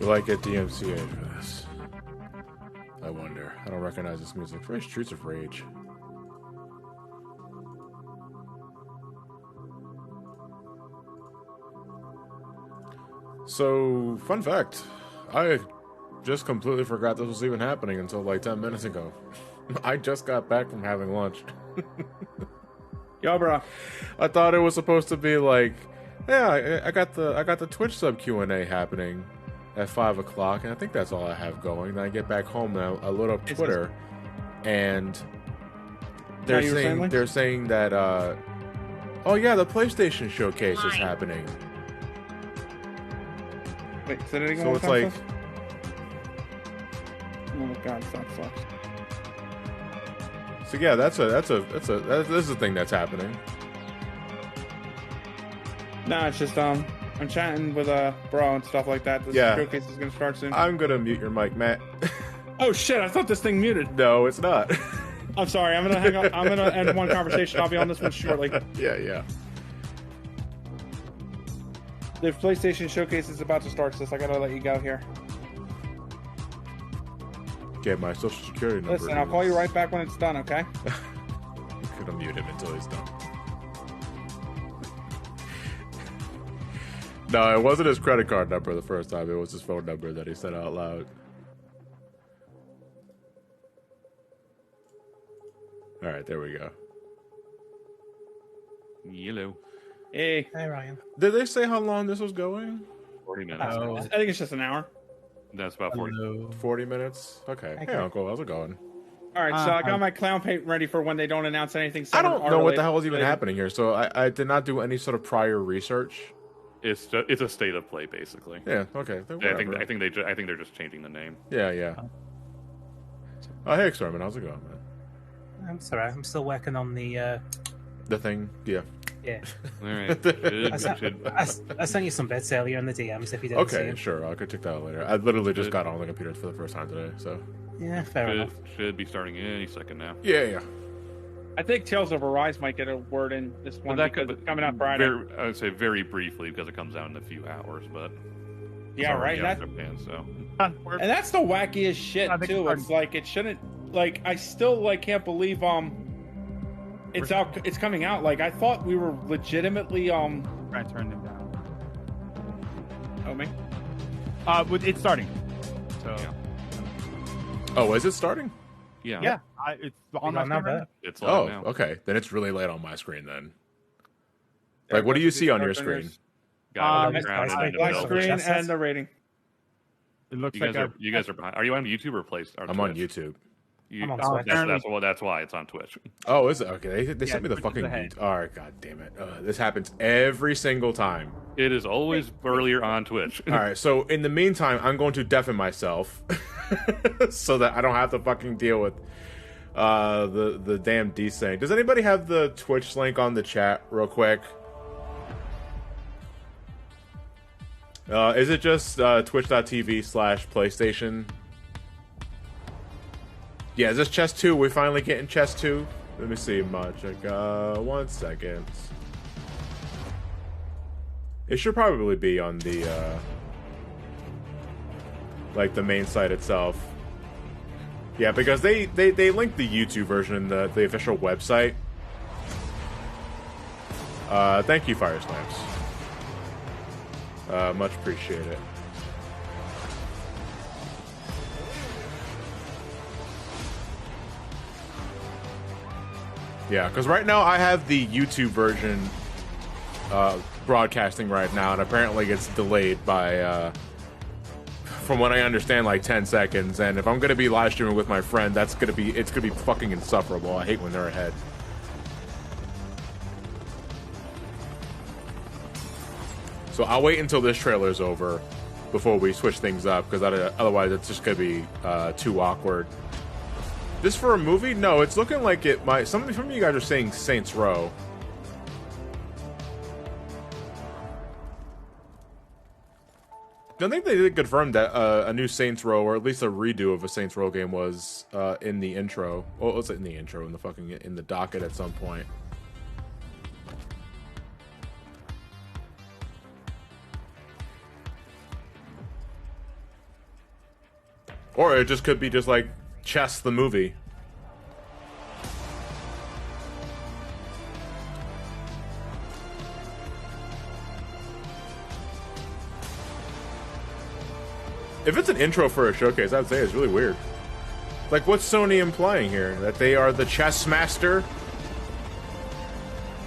Will I get DMCA for this? I wonder. I don't recognize this music. Very Streets of Rage. So, fun fact. I just completely forgot this was even happening until like 10 minutes ago. I just got back from having lunch. Yo, bro. I thought it was supposed to be like, yeah, I got the Twitch sub Q&A happening at 5 o'clock, and I think that's all I have going. Then I get back home and I load up Twitter, and they're saying that oh yeah, the PlayStation showcase is happening. Wait, say that again. So it's like, oh god, that sucks. so yeah, this is a thing that's happening. Nah, it's just I'm chatting with bro and stuff like that. This showcase is gonna start soon. I'm gonna mute your mic, Matt. Oh shit! I thought this thing muted. No, it's not. I'm sorry. I'm gonna hang up. I'm gonna end one conversation. I'll be on this one shortly. Yeah. The PlayStation showcase is about to start, sis. I gotta let you go here. Get my social security number. Listen, I'll call you right back when it's done, okay? I'm gonna mute him until he's done. No, it wasn't his credit card number the first time. It was his phone number that he said out loud. All right, there we go. Hello. Hey, Ryan. Did they say how long this was going? 40 minutes. Oh. I think it's just an hour. That's about 40. Hello. 40 minutes? Okay. Hey, Uncle, how's it going? All right, so I got my clown paint ready for when they don't announce anything. I don't know what the hell is even happening here, so I did not do any sort of prior research. It's a state of play, basically. Yeah. Okay. I think they're just changing the name. Yeah. Oh, hey, Experiment, how's it going, man? I'm sorry, I'm still working on the thing. Yeah. All right. I sent you some bits earlier in the DMs if you didn't see Okay, them. sure. I could check that out later. I literally just got on the computer for the first time today, so. Yeah, fair enough. Should be starting any second now. Yeah. I think Tales of Arise might get a word in this one because it's coming out Friday. I would say very briefly because it comes out in a few hours, but yeah, right. So. And that's the wackiest shit too. It's like it shouldn't. Like I still can't believe it's out. It's coming out. Like I thought we were legitimately I turned him down. Oh me. It's starting. So. Yeah. Oh, is it starting? Yeah. It's on my screen. Right? It's live now. Okay. Then it's really late on my screen then. Like, what do you see on your screen? My screen and the rating. It looks you guys are behind. Are you on YouTube or Play? I'm on YouTube. That's why it's on Twitch. Oh, is it? Okay, they sent me the fucking... All right, god damn it. This happens every single time. It is always earlier on Twitch. All right, so in the meantime, I'm going to deafen myself so that I don't have to fucking deal with the damn desync. Does anybody have the Twitch link on the chat real quick? Is it just twitch.tv/PlayStation? Yeah, is this chess 2? We're finally getting chess 2? Let me see, check. 1 second. It should probably be on the, like, the main site itself. Yeah, because they linked the YouTube version in the official website. Thank you, Fire Slams. Much appreciate it. Yeah, because right now I have the YouTube version broadcasting right now, and apparently it's delayed by, from what I understand, like 10 seconds. And if I'm gonna be live streaming with my friend, it's gonna be fucking insufferable. I hate when they're ahead. So I'll wait until this trailer's over before we switch things up, because otherwise it's just gonna be too awkward. This for a movie? No, it's looking like it might. Some of you guys are saying Saints Row. I think they did confirm that a new Saints Row, or at least a redo of a Saints Row game, was in the intro. Well, was it in the intro? In the docket at some point. Or it just could be just like Chess the movie. If it's an intro for a showcase, I'd say it's really weird. Like, what's Sony implying here? That they are the chess master?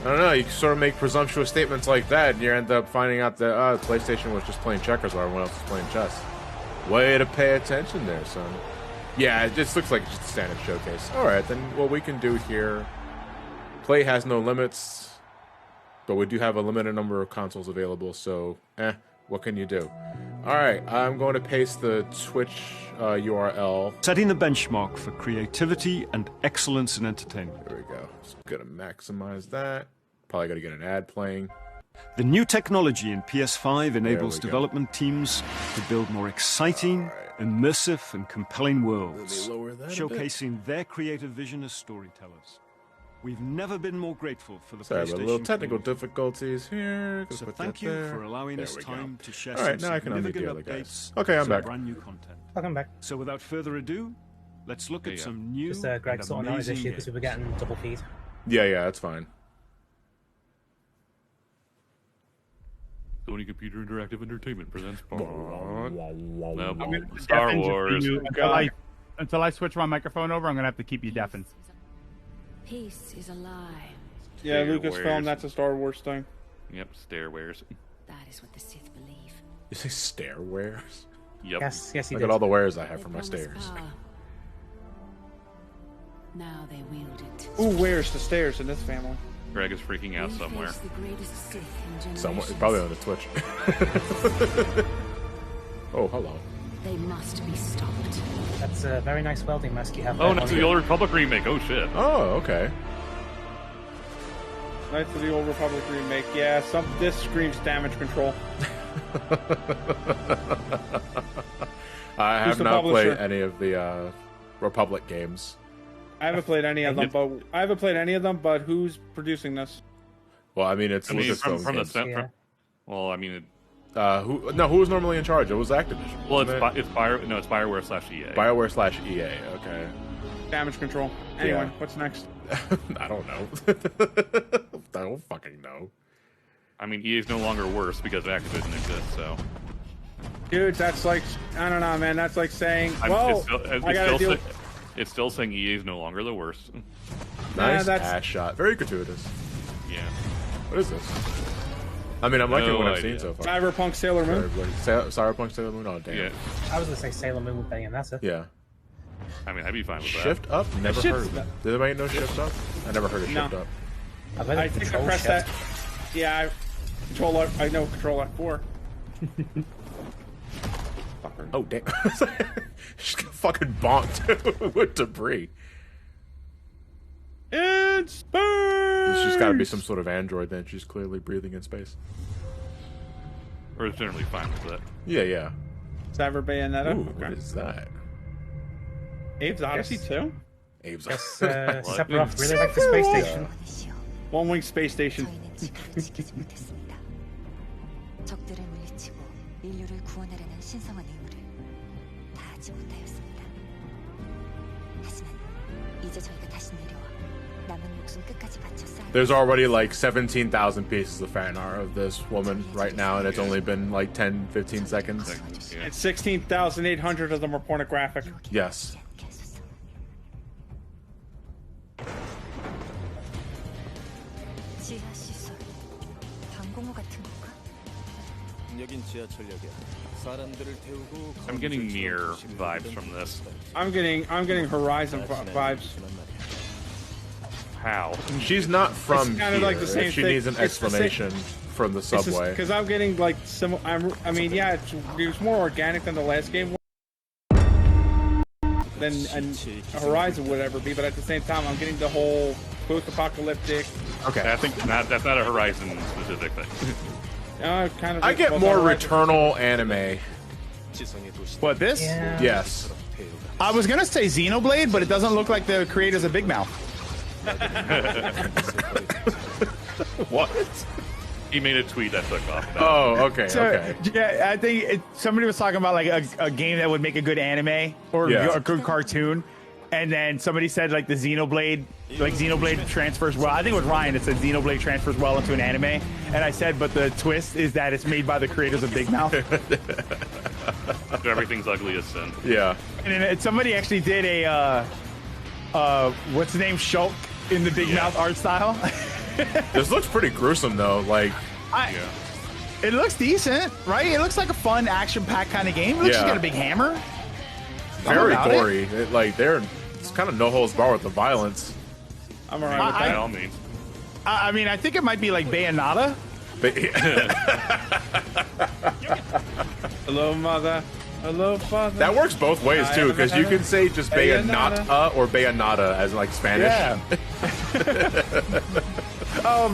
I don't know, you sort of make presumptuous statements like that, and you end up finding out that, PlayStation was just playing checkers while everyone else was playing chess. Way to pay attention there, son. Yeah, it just looks like just a standard showcase. Alright, then what we can do here... Play has no limits, but we do have a limited number of consoles available, so, what can you do? Alright, I'm going to paste the Twitch URL. Setting the benchmark for creativity and excellence in entertainment. There we go. Just gonna maximize that. Probably gotta get an ad playing. The new technology in PS5 enables we go. development teams to build more exciting, immersive, and compelling worlds, Let me lower that a bit. showcasing their creative vision as storytellers. We've never been more grateful for the Sorry PlayStation about a little technical community. difficulties here. Just So put thank that you there. for allowing There us we go. time to share All right, some now I can unmute the significant other guys. updates. Okay, I'm some back. Brand new content. Welcome back. So without further ado, let's look at Yeah. some new Just Greg and sorting out his amazing issue because we were games. getting double feed. Yeah, that's fine. Sony Computer Interactive Entertainment presents I'm gonna Star deafen just Wars. you until I switch my microphone over. I'm gonna have to keep you deafened. Peace is a lie. Yeah, Stairwares. Lucasfilm, that's a Star Wars thing. Yep, stairwares. That is what the Sith believe. You say stairwares? Yep. Yes, he Look did. at all the wares I have They for my promised stairs. power. Now they wield it. Ooh, where's the stairs in this family? Greg is freaking out We somewhere. face the greatest Sith in generations. Somewhere, probably on the Twitch. Oh, hello. They must be stopped. That's a very nice welding mask you have. Oh, there. no, the Old Republic remake. Oh, shit. Oh, okay. Knights of the Old Republic remake. Yeah, this screams damage control. I have the not played publisher? any of the Republic games. I haven't played any of them, but who's producing this? Well, I mean, it's I mean, Lucasfilm from the games. cent- Yeah. Well, I mean, Who was normally in charge? It was Activision. well, it's wasn't it? it's BioWare / EA. BioWare/EA. Okay. Damage control. Anyway, Yeah. what's next? I don't know. I don't fucking know. I mean, EA is no longer worse because Activision exists. So Dude, that's like, I don't know, man. That's like saying, well, I gotta deal. it's still saying EA is no longer the worst. Nice that's- ass shot. Very gratuitous. Yeah. What is this? I mean, I'm liking No what I've idea. seen so far. Cyberpunk Sailor Moon. Cyberpunk Sailor Moon. Oh damn. Yeah. I was gonna say Sailor Moon with Bayonetta. Yeah. I mean, I'd be fine with that. Shift up? Never Shift- heard of it. Did anybody know Shift up? I never heard of No. Shift up. I've heard I of think I Control pressed Shift. that. Yeah, I know Control F4. Oh damn. She's got fucking bonked with debris. It's space! She's got to be some sort of android then. She's clearly breathing in space. Or it's generally fine with that. Yeah. Cyber Bayonetta. Ooh, what is that? Abe's Odyssey Yes. 2? Abe's. Yes, Sephiroth really liked the space station. One Wing Space Station. 저희는 지구를 지키지 못했습니다. 적들을 물리치고 인류를 구원하려는 신성한 의무를 다하지 못하였습니다. 하지만 이제 저희가 다시 내려와 남은 목숨 끝까지 바쳐 쌓아. There's already like 17,000 pieces of fan art of this woman right now, and it's only been like 10, 15 seconds. Yeah. And 16,800 of them are pornographic. Yes. 지하 시설, 방공호 같은 건가? 여긴 지하철역이야. 사람들을 태우고 I'm getting near vibes from this. I'm getting Horizon vibes. How? She's not from It's kinda here. like the same if she thing. needs an It's the same- explanation from the subway. Because I'm getting like similar. I mean, yeah, it's more organic than the last game than a Horizon would ever be. But at the same time, I'm getting the whole post-apocalyptic. Okay. I think that's not a Horizon specific thing. Kind of. I get well, more Horizon. Returnal anime. What, this? Yeah. Yes. I was gonna say Xenoblade, but it doesn't look like the creator's a big mouth. What? He made a tweet that took off. Oh, okay, So, okay. yeah, I think somebody was talking about like a game that would make a good anime or Yeah. a good cartoon, and then somebody said like the Xenoblade transfers well. I think it was Ryan that said Xenoblade transfers well into an anime, and I said, but the twist is that it's made by the creators of Big Mouth. Everything's ugly as sin. Yeah. And then somebody actually did a what's the name, Shulk in the Big Mouth art style. This looks pretty gruesome though. Like, It looks decent, right? It looks like a fun action-packed kind of game. It looks like it's got a big hammer. very about gory. It's kind of no holds barred with the violence. I'm alright with By that. all means. I mean, I think it might be like Bayonetta. Hello, mother. Hello, father. That works both ways too, because you can say just Bayonetta or Bayonetta as like Spanish. Yeah. Oh,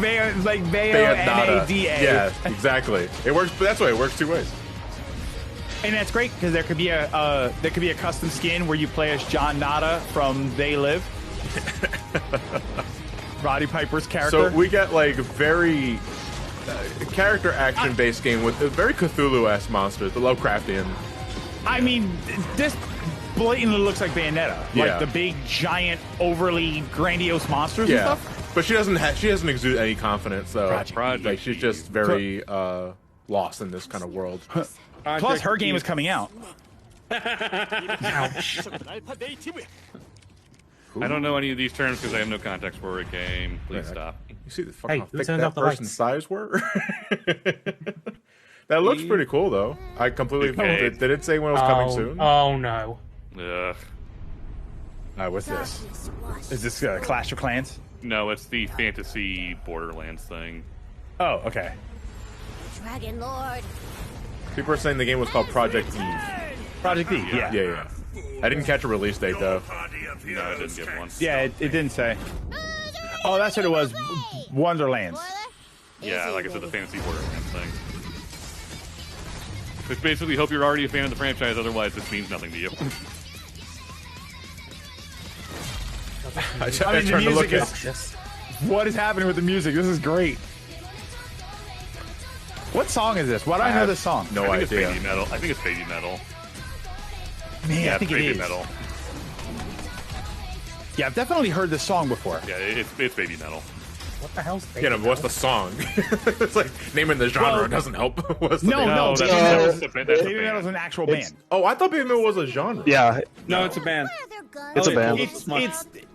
like Bayo N-A-D-A. Yeah, exactly. It works. That's why it works two ways. And that's great because there could be a custom skin where you play as John Nada from They Live. Roddy Piper's character. So we get like very character action based game with a very Cthulhu-esque monsters, the Lovecraftian. I mean, this blatantly looks like Bayonetta. Yeah. Like the big, giant, overly grandiose monsters and Yeah, stuff. but she doesn't exude any confidence. So Project like she's just very lost in this kind of world. Plus, her game is coming out. I don't know any of these terms because I have no context for a game. Please stop. You see the fucking Hey, who how thick turned that off the person's lights? thighs were? That looks pretty cool though. I completely Okay. did it say when it was coming soon? Oh no. Ugh. What's this? Is this Clash of Clans? No, it's the fantasy Borderlands thing. Oh, okay. Dragon Lord. People are saying the game was called Project Eve. Project E, yeah. Yeah. I didn't catch a release date though. No, I didn't get one. Yeah, it didn't say. Oh, that's what it was. Wonderlands. Yeah, like I said, the fantasy Borderlands thing. Which basically hope you're already a fan of the franchise, otherwise this means nothing to you. I mean, the music is... What is happening with the music? This is great. What song is this? Why do I know this song? No I think idea. it's Baby Metal. I think it's Baby Metal. Man, Yeah, I think it's it Baby is. Metal. Yeah, I've definitely heard this song before. Yeah, it's Baby Metal. What the hell's Yeah, no, but what's the song? It's like naming the genre doesn't help. What's the No, name? no, that's Baby the Metal's band. an actual band. Oh, I thought Baby Metal was a genre. Yeah, No, it's a band. it's a band.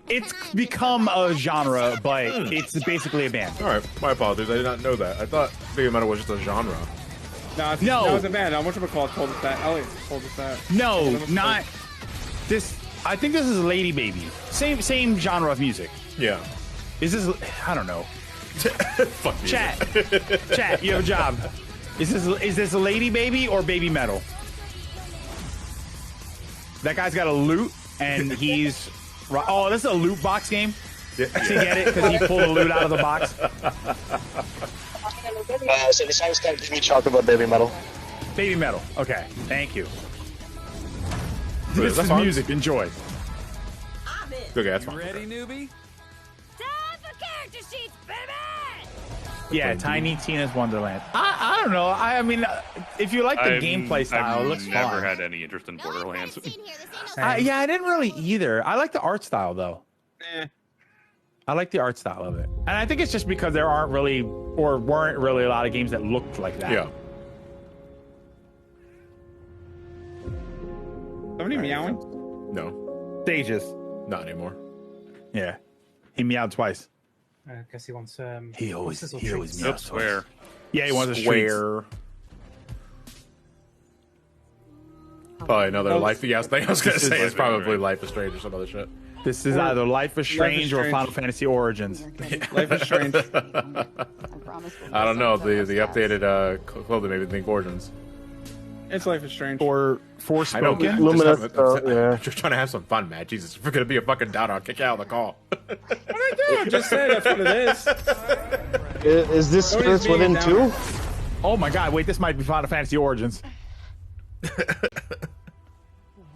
It's become a genre, but it's basically a band. All right, my apologies. I did not know that. I thought Baby Metal was just a genre. No, it's, No. it's a band. Whatchamacallit told us that. Elliot told us that. No, not this. I think this is Lady Baby. Same genre of music. Yeah. Is this? I don't know. Fuck you. Chat, you have a job. Is this a Lady Baby or Baby Metal? That guy's got a loot, and he's. Oh, this is a loot box game. Yeah. To get it because he pulled the loot out of the box. So the song's called "Give Me Chocolate" about Baby Metal. Baby Metal. Okay, thank you. Wait, This that is fun? music. Enjoy. Okay, that's fine. Ready, newbie? Time for character sheets, baby! Yeah, Tiny Tina's Wonderland. I don't know. I mean, if you like the gameplay style, it looks I've never fun. had any interest in Borderlands. Yeah, I didn't really either. I like the art style though. I like the art style of it, and I think it's just because there aren't really or weren't really a lot of games that looked like that. Yeah. Somebody meowing? No, Stages. not anymore. Yeah, he meowed twice. I guess he wants He always horses or meows. treats. Nope, swear. Yeah, he wants a treat. Square. Probably another Life. Yeah, I was gonna say it's probably Life is Strange or some other shit. This is either Life is Strange or Strange. Final Fantasy Origins. Life is Strange. I don't know. The updated clothing made me think Origins. It's Life is Strange. Or I know. Forspoken. Luminous, I'm just trying to have some fun, man. Jesus, if we're gonna be a fucking downer, I'll kick you out of the call. Just say that's what it is. Is this Nobody's Spirits being Within a 2? Oh my God! Wait, this might be Final Fantasy Origins.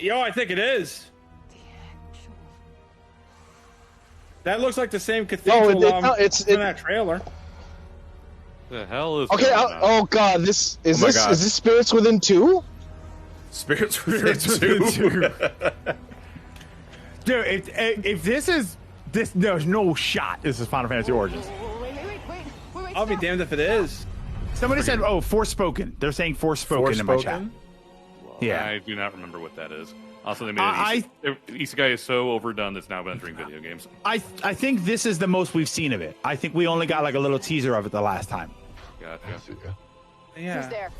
Yo, I think it is. That looks like the same cathedral it's in that trailer. The hell is Okay. going on? Oh god, this is Oh my this God. is this Spirits Within 2? Spirits Within 2. Dude, if this is this, there's no shot. This is Final Fantasy Origins. I'll be damned if it is. Somebody said, "Oh, Forspoken." They're saying Forspoken in my chat. Forspoken? Yeah. I do not remember what that is. Also, they made Isekai is so overdone that's now entering video games. I think this is the most we've seen of it. I think we only got like a little teaser of it the last time. Gotcha. Yeah. Who's there?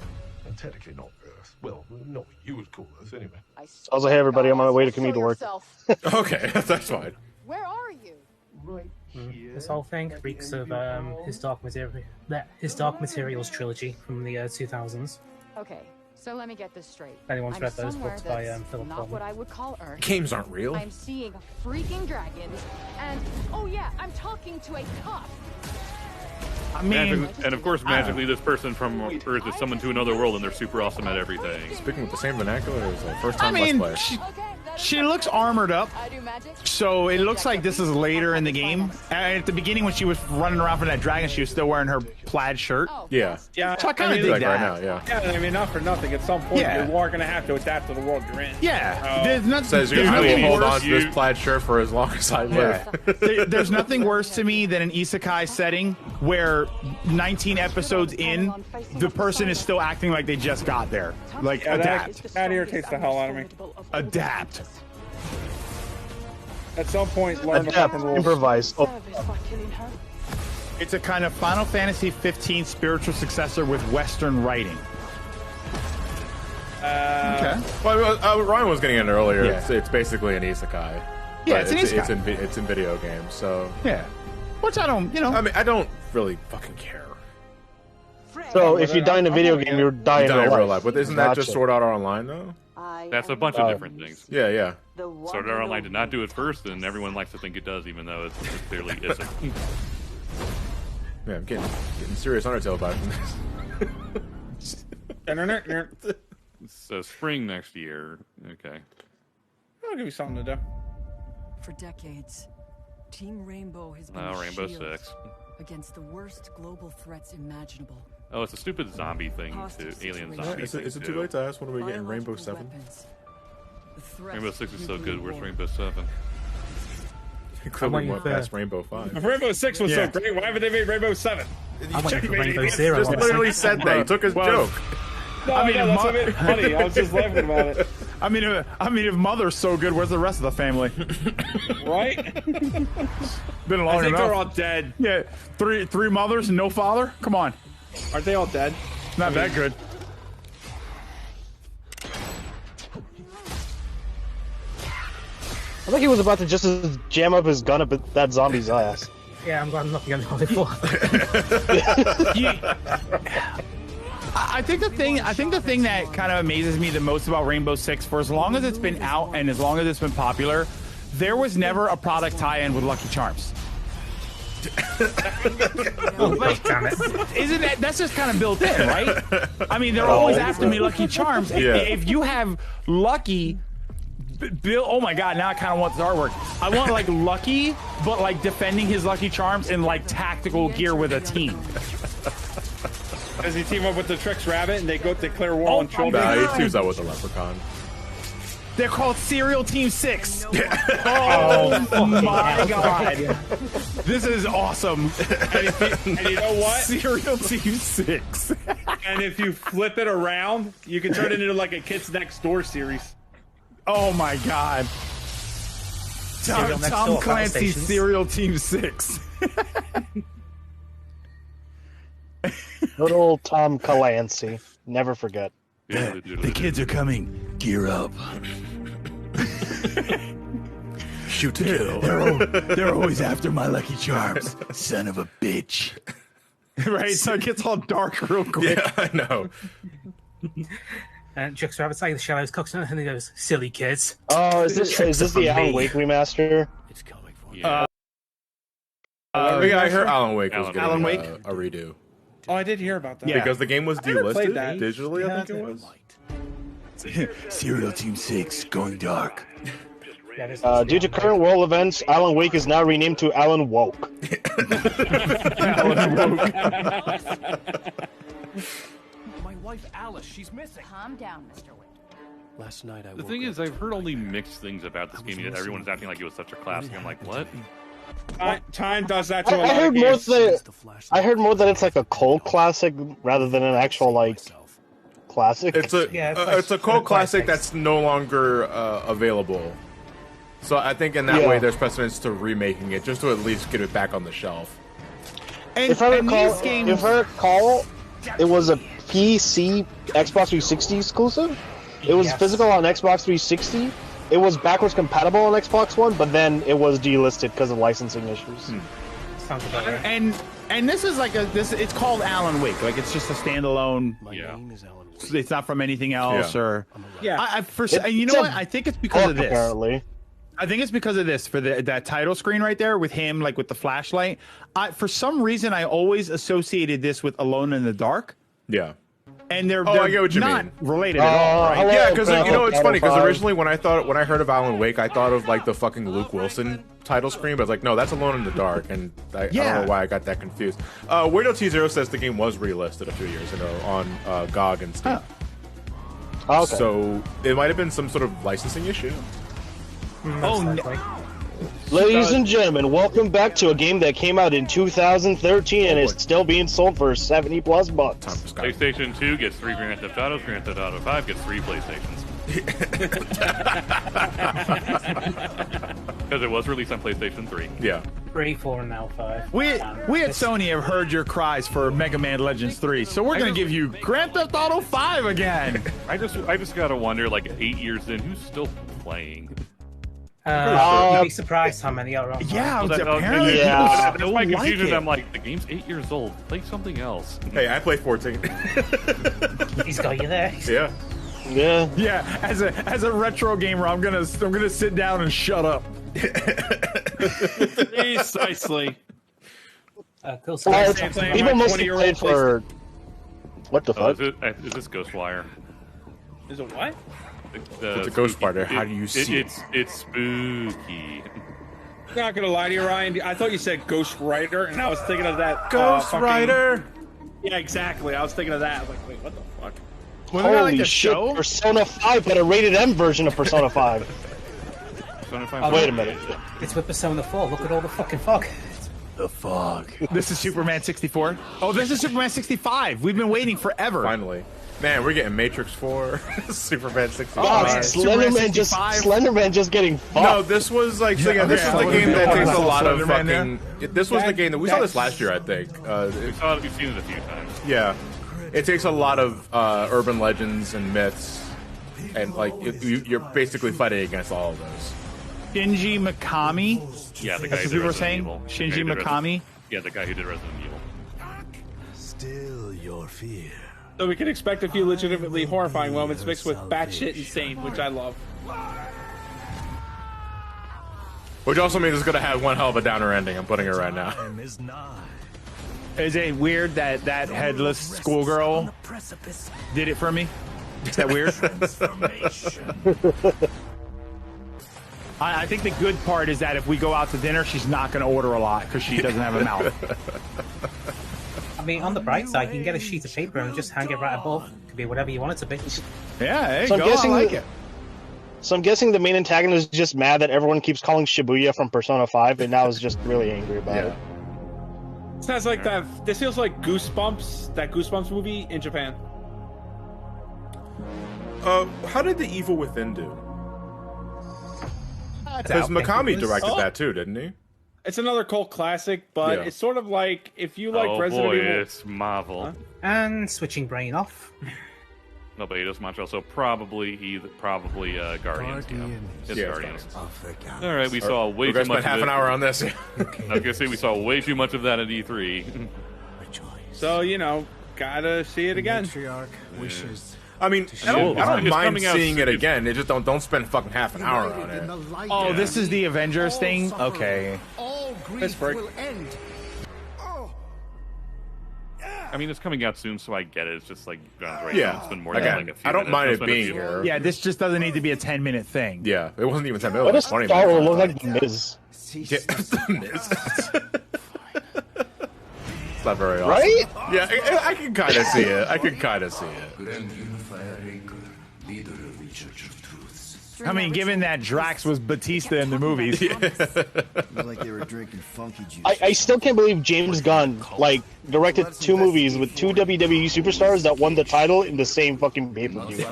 And technically not Earth. Well, no, you would call Earth anyway. I was like, hey everybody, I'm on my way to commute to work. Okay, that's fine. Where are you? Right here. This whole thing reeks of his Dark Materials trilogy from the 2000s. Okay, so let me get this straight. If anyone's I'm read those somewhere books by that's Philip not Pullman. what I would call Earth. Games aren't real. I'm seeing freaking dragons, and oh yeah, I'm talking to a cop. I mean, And of course, magically, this person from Earth is summoned to another world, and they're super awesome at everything. Speaking with the same vernacular as the first I time mean, Let's Play. she looks armored up, I do magic. so it looks like this is later in the game. And at the beginning, when she was running around from that dragon, she was still wearing her plaid shirt. Oh, Yeah. Yeah. So I kind of mean, dig Like that. right now, yeah. Yeah, I mean, not for nothing. At some point, Yeah. you are going to have to adapt to the world you're in. Yeah, there's nothing. Says there's I will nothing hold worse- on to this plaid shirt for as long as I live. There's nothing worse to me than an isekai setting where 19 episodes in, the person is still acting like they just got there. Like, Yeah, adapt. that irritates the hell out of me. Adapt. At some point, learn the Adapt, fucking rules. improvise. Oh, It's a kind of Final Fantasy 15 spiritual successor with Western writing. Okay. Well, Ryan was getting in earlier. Yeah. It's basically an isekai. Yeah, But it's an isekai. It's in video games, so Yeah. Which I don't, you know. I mean, I don't really fucking care. so if you die in a video game, you die in real life. But isn't that just Gotcha. Sword Art Online though? That's a bunch of different things. Yeah, yeah. Sword Art Online did not do it first, and everyone likes to think it does, even though it clearly isn't. Yeah, I'm getting serious Undertale vibes from this. So spring next year. Okay. I'll give you something to do. For decades, Team Rainbow has been Oh, a Rainbow shield Six. against the worst global threats imaginable. Oh, it's a stupid zombie thing too. Alien zombie. Is it thing, too too. late to ask when are we getting Rainbow Biological 7? weapons. The threat Rainbow Six is so nuclear good. Where's war. Rainbow 7? Clearly waiting went for- past Rainbow 5. If Rainbow 6 was Yeah. so great, why haven't they made Rainbow 7? I'm waiting for Checkmate. Rainbow Zero. Just honestly. literally said that. He took his Well, joke. No, I mean, no, that's what I meant. Funny. I was just laughing about it. I mean, if Mother's so good, where's the rest of the family? Right? Been I long think they're enough. all dead. Yeah, three mothers and no father. Come on, Aren't they all dead? not that good. I think he was about to just jam up his gun up at that zombie's ass. Yeah, I'm glad I'm not the only one before. I think the thing that kind of amazes me the most about Rainbow Six, for as long as it's been out and as long as it's been popular, there was never a product tie-in with Lucky Charms. Oh, God damn it. Isn't that's just kind of built in, right? I mean, they're always after me Lucky Charms. Yeah. If you have Lucky, Bill, oh my God, now I kind of want this artwork. I want like Lucky, but like defending his Lucky Charms in like tactical gear with a team. Does he team up with the Trix Rabbit and they go declare war on children? Nah, he teams up with the Leprechaun. They're called Serial Team 6. Oh my God. This is awesome. And you know what? Serial Team 6. And if you flip it around, you can turn it into like a Kids Next Door series. Oh my God. Serial Next Tom Door Clancy's stations. Serial Team 6. Good old Tom Clancy. Never forget. The kids are coming. Gear up. Shoot to kill. They're always after my Lucky Charms. Son of a bitch. Right? So it gets all dark real quick. Yeah, I know. And Trix Rabbit's like the Shadows cooks and he goes, "Silly kids." Oh, is this the Alan Wake remaster? It's coming for you. Yeah. Yeah, I heard Alan Wake was Alan getting Wake? a redo. Oh, I did hear about that. Yeah. Because the game was never played delisted that. digitally, I think it was. Serial Team 6 going dark. Due to current world events, Alan Wake is now renamed to Alan Woke. Alan Woke. My wife Alice, she's missing. Calm down, Mr. Wake. Last night I The thing is, I've heard only mixed things about this game. Yet everyone's acting like it was such a classic. I'm like, what? Time does that to a I lot heard of more games. that it's like a cult classic rather than an actual like classic. It's a cult classic that's no longer available. So I think in that way, there's precedence to remaking it, just to at least get it back on the shelf. And, if I recall, it was a PC Xbox 360 exclusive. It was physical on Xbox 360. It was backwards compatible on Xbox One, but then it was delisted because of licensing issues. Sounds about right. And this is like it's called Alan Wake. Like it's just a standalone. My name is Alan Wake. It's not from anything else or. Yeah. You know what? I think it's because of this. Apparently. I think it's because of this for that title screen right there with him like with the flashlight. For some reason, I always associated this with Alone in the Dark. Yeah. And they're I get what you not mean. related at all, right? Yeah, because it's funny because originally when I heard of Alan Wake, I thought of like the fucking Luke Wilson title screen, but I was like, no, that's Alone in the Dark, and I don't know why I got that confused. Weirdo T0 says the game was relisted a few years ago on GOG and Steam. Oh, okay. So it might have been some sort of licensing issue. Ladies and gentlemen, welcome back to a game that came out in 2013 and is still being sold for $70+ bucks. PlayStation 2 gets 3 Grand Theft Autos. Grand Theft Auto 5 gets 3 PlayStations. Because it was released on PlayStation 3. Yeah. 3, 4, and now 5. We at Sony have heard your cries for Mega Man Legends 3, so we're gonna give you Grand Theft Auto 5 again. I just gotta wonder, like 8 years in, who's still playing? You'd be surprised how many are on. Yeah, apparently. Yeah. That's my confusion. I'm like, the game's 8 years old. Play something else. Hey, I play 14. He's got you there. Yeah. Yeah. As a retro gamer, I'm gonna sit down and shut up. Precisely. Cool. People mostly played for. What the fuck? Is this Ghostwire? Is it what? It's a Ghost Spider. How do you see it? It's spooky. I'm not gonna lie to you, Ryan. I thought you said Ghost Rider, and I was thinking of that. Ghost Rider. Yeah, exactly. I was thinking of that. I was like, wait, what the fuck? Holy shit! Show? Persona 5, but a rated M version of Persona 5. Persona 5. Wait a minute. It's with Persona 4. Look at all the fucking fog. The fog. This is Superman 64. Oh, this is Superman 65. We've been waiting forever. Finally. Man, we're getting Matrix 4, Superman 65. Oh, Slenderman just getting fucked. No, this was like, so yeah, this is the game that takes a lot of fucking. This was the game that we saw this last year, I think. We've seen it a few times. Yeah, it takes a lot of urban legends and myths, and like you're basically fighting against all of those. Shinji Mikami. Yeah, the guy That's who what did people were Resident saying. Evil. Shinji Mikami. Yeah, the guy who did Resident Evil. Still your fear. So we can expect a few legitimately horrifying moments mixed with batshit insane, which I love. Which also means it's gonna have one hell of a downer ending. I'm putting it right now. Is it weird that headless schoolgirl did it for me? Is that weird? I think the good part is that if we go out to dinner, she's not going to order a lot because she doesn't have a mouth. I mean, on the bright side, you can get a sheet of paper and just hang it right above. It could be whatever you want it to be. Yeah, there you So go. I'm guessing I like it. So I'm guessing the main antagonist is just mad that everyone keeps calling Shibuya from Persona 5, and now is just really angry about it. It sounds like that. This feels like Goosebumps, that Goosebumps movie in Japan. How did The Evil Within do? Because Mikami directed that too, didn't he? It's another cult classic, but it's sort of like if you like Resident Evil. It's Marvel. Huh? And switching brain off. No, but he does much. Also, probably Guardians. It's Guardians. All right, we saw way too much. Spent half an hour on this. I was gonna say we saw way too much of that at E3. So gotta see it again. Wishes. I mean, I don't mind seeing it again. It just don't spend fucking half an hour on it. Oh, this is the Avengers thing? Okay. All grief will end. Oh. Yeah. I mean, it's coming out soon, so I get it. It's just like yeah. It's been more Again, than like a few I don't minutes. mind It's it been a being few- here. Yeah, this just doesn't need to be a 10-minute thing. Yeah, it wasn't even 10 What minutes. does 20 Star minutes. Wars look like the Miz? Yeah, the Miz. It's not very awesome. Right? Yeah, I can kind of see it. I can kind of see it. I mean, given that Drax was Batista in the movies. Like they were drinking funky juice. I still can't believe James Gunn like directed 2 movies with 2 WWE superstars that won the title in the same fucking pay-per-view.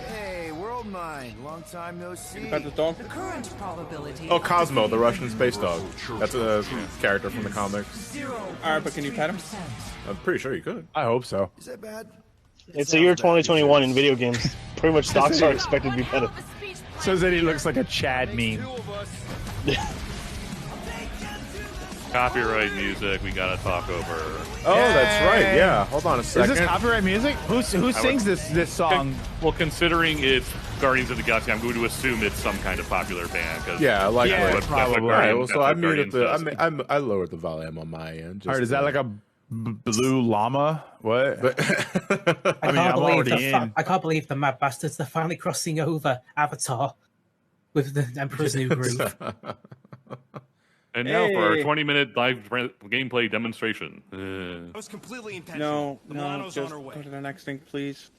Hey, World Mind, long time no see. Pet the dog. The current probability. Oh, Cosmo, the Russian space dog. That's a character from the comics. Alright, but can you pet him? I'm pretty sure you could. I hope so. Is that bad? It's the year 2021 in video games. Pretty much dogs are expected to be petted. So that he looks like a Chad meme. Copyright music, we gotta talk over. Oh, that's right. Yeah. Hold on a second. Is this copyright music? Who sings this song? Well, considering it's Guardians of the Galaxy, I'm going to assume it's some kind of popular band. Cause Yeah, like probably. All right, well, so I muted Guardians the. I lowered the volume on my end. All right, is that like a blue llama? What? I can't believe the mad bastards. They're finally crossing over Avatar with the Emperor's New Groove. And now for our 20-minute live gameplay demonstration. That was completely intentional. No, The Milano's just on her way. go to the next thing, please.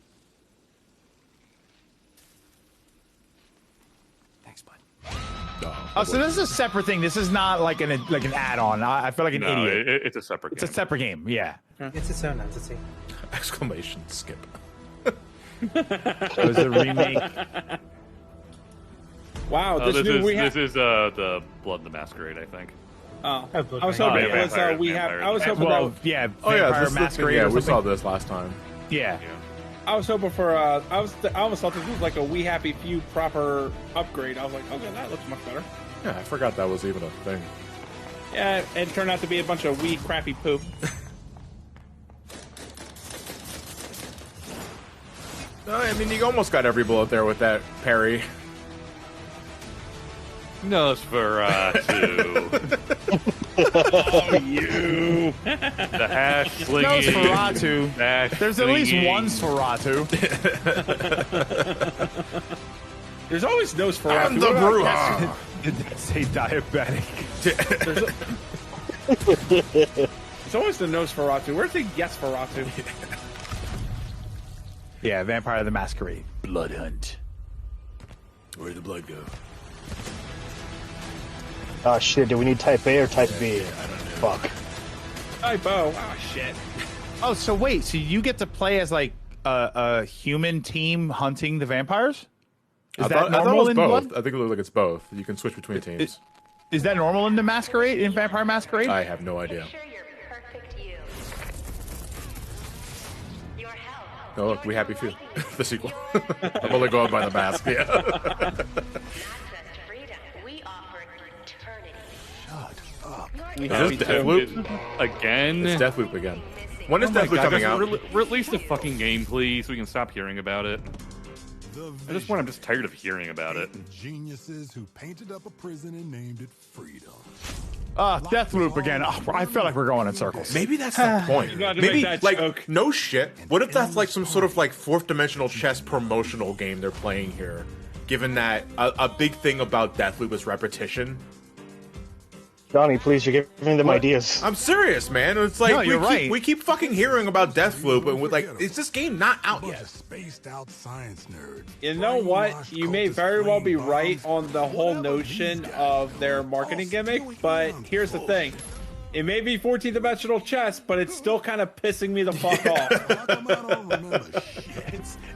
Thanks, bud. Oh, so this is a separate thing. This is not like an add-on. I feel like an No, idiot. it's a separate game. It's a separate game. Yeah. It's its own entity. Exclamation skip. It was a remake. Wow, This this new is the Blood the Masquerade, I think. Oh, Oh, good I was night. hoping Oh, it was Vampire- we have. Vampire- I was hoping Well, that. yeah. Oh yeah, Vampire this Masquerade. yeah, or we something. saw this last time. Yeah. I was hoping for. I almost thought this was like a We Happy Few proper upgrade. I was like, okay, that looks much better. Yeah, I forgot that was even a thing. Yeah, it turned out to be a bunch of wee crappy poop. I mean, you almost got every bullet there with that parry. Nosferatu. Oh, you! The hash slinging. Nosferatu. Hash There's at least slinging. one Nosferatu. There's always Nosferatu. I'm the What about Bruja. Yes- Did that say diabetic? There's always the Nosferatu. Where's the Yesferatu? Yeah, Vampire the Masquerade. Blood Hunt. Where'd the blood go? Oh shit, do we need Type A or Type B? Fuck. Typo. Oh shit. Oh, so wait. So you get to play as like a human team hunting the vampires? Is that I thought it normal was in both. Blood? I think it looks like it's both. You can switch between teams. Is that normal in the Masquerade, in Vampire Masquerade? I have no idea. Oh, look, We Happy Few. The sequel. I'm only going by the mask. Yeah. We Is happy this too. Deathloop? Again? It's Deathloop again. When is Oh my Deathloop God, coming just out? Release the fucking game, please, so we can stop hearing about it. At this point, I'm just tired of hearing about it. Geniuses who painted up a prison and named it Freedom. Deathloop again. Oh, I feel like we're going in circles. Maybe that's the point. You gotta make Maybe, that like, joke. no shit. What if that's like some sort of like fourth dimensional chess promotional game they're playing here? Given that a big thing about Deathloop is repetition. Johnny, please, you're giving them ideas. I'm serious, man. It's like No, you're right. we keep fucking hearing about Deathloop, and we're like, is this game not out yet? Spaced out science nerd. You know what? You may very well be right on the whole notion of their marketing gimmick, but here's the thing. It may be 14-dimensional chess, but it's still kind of pissing me the fuck off.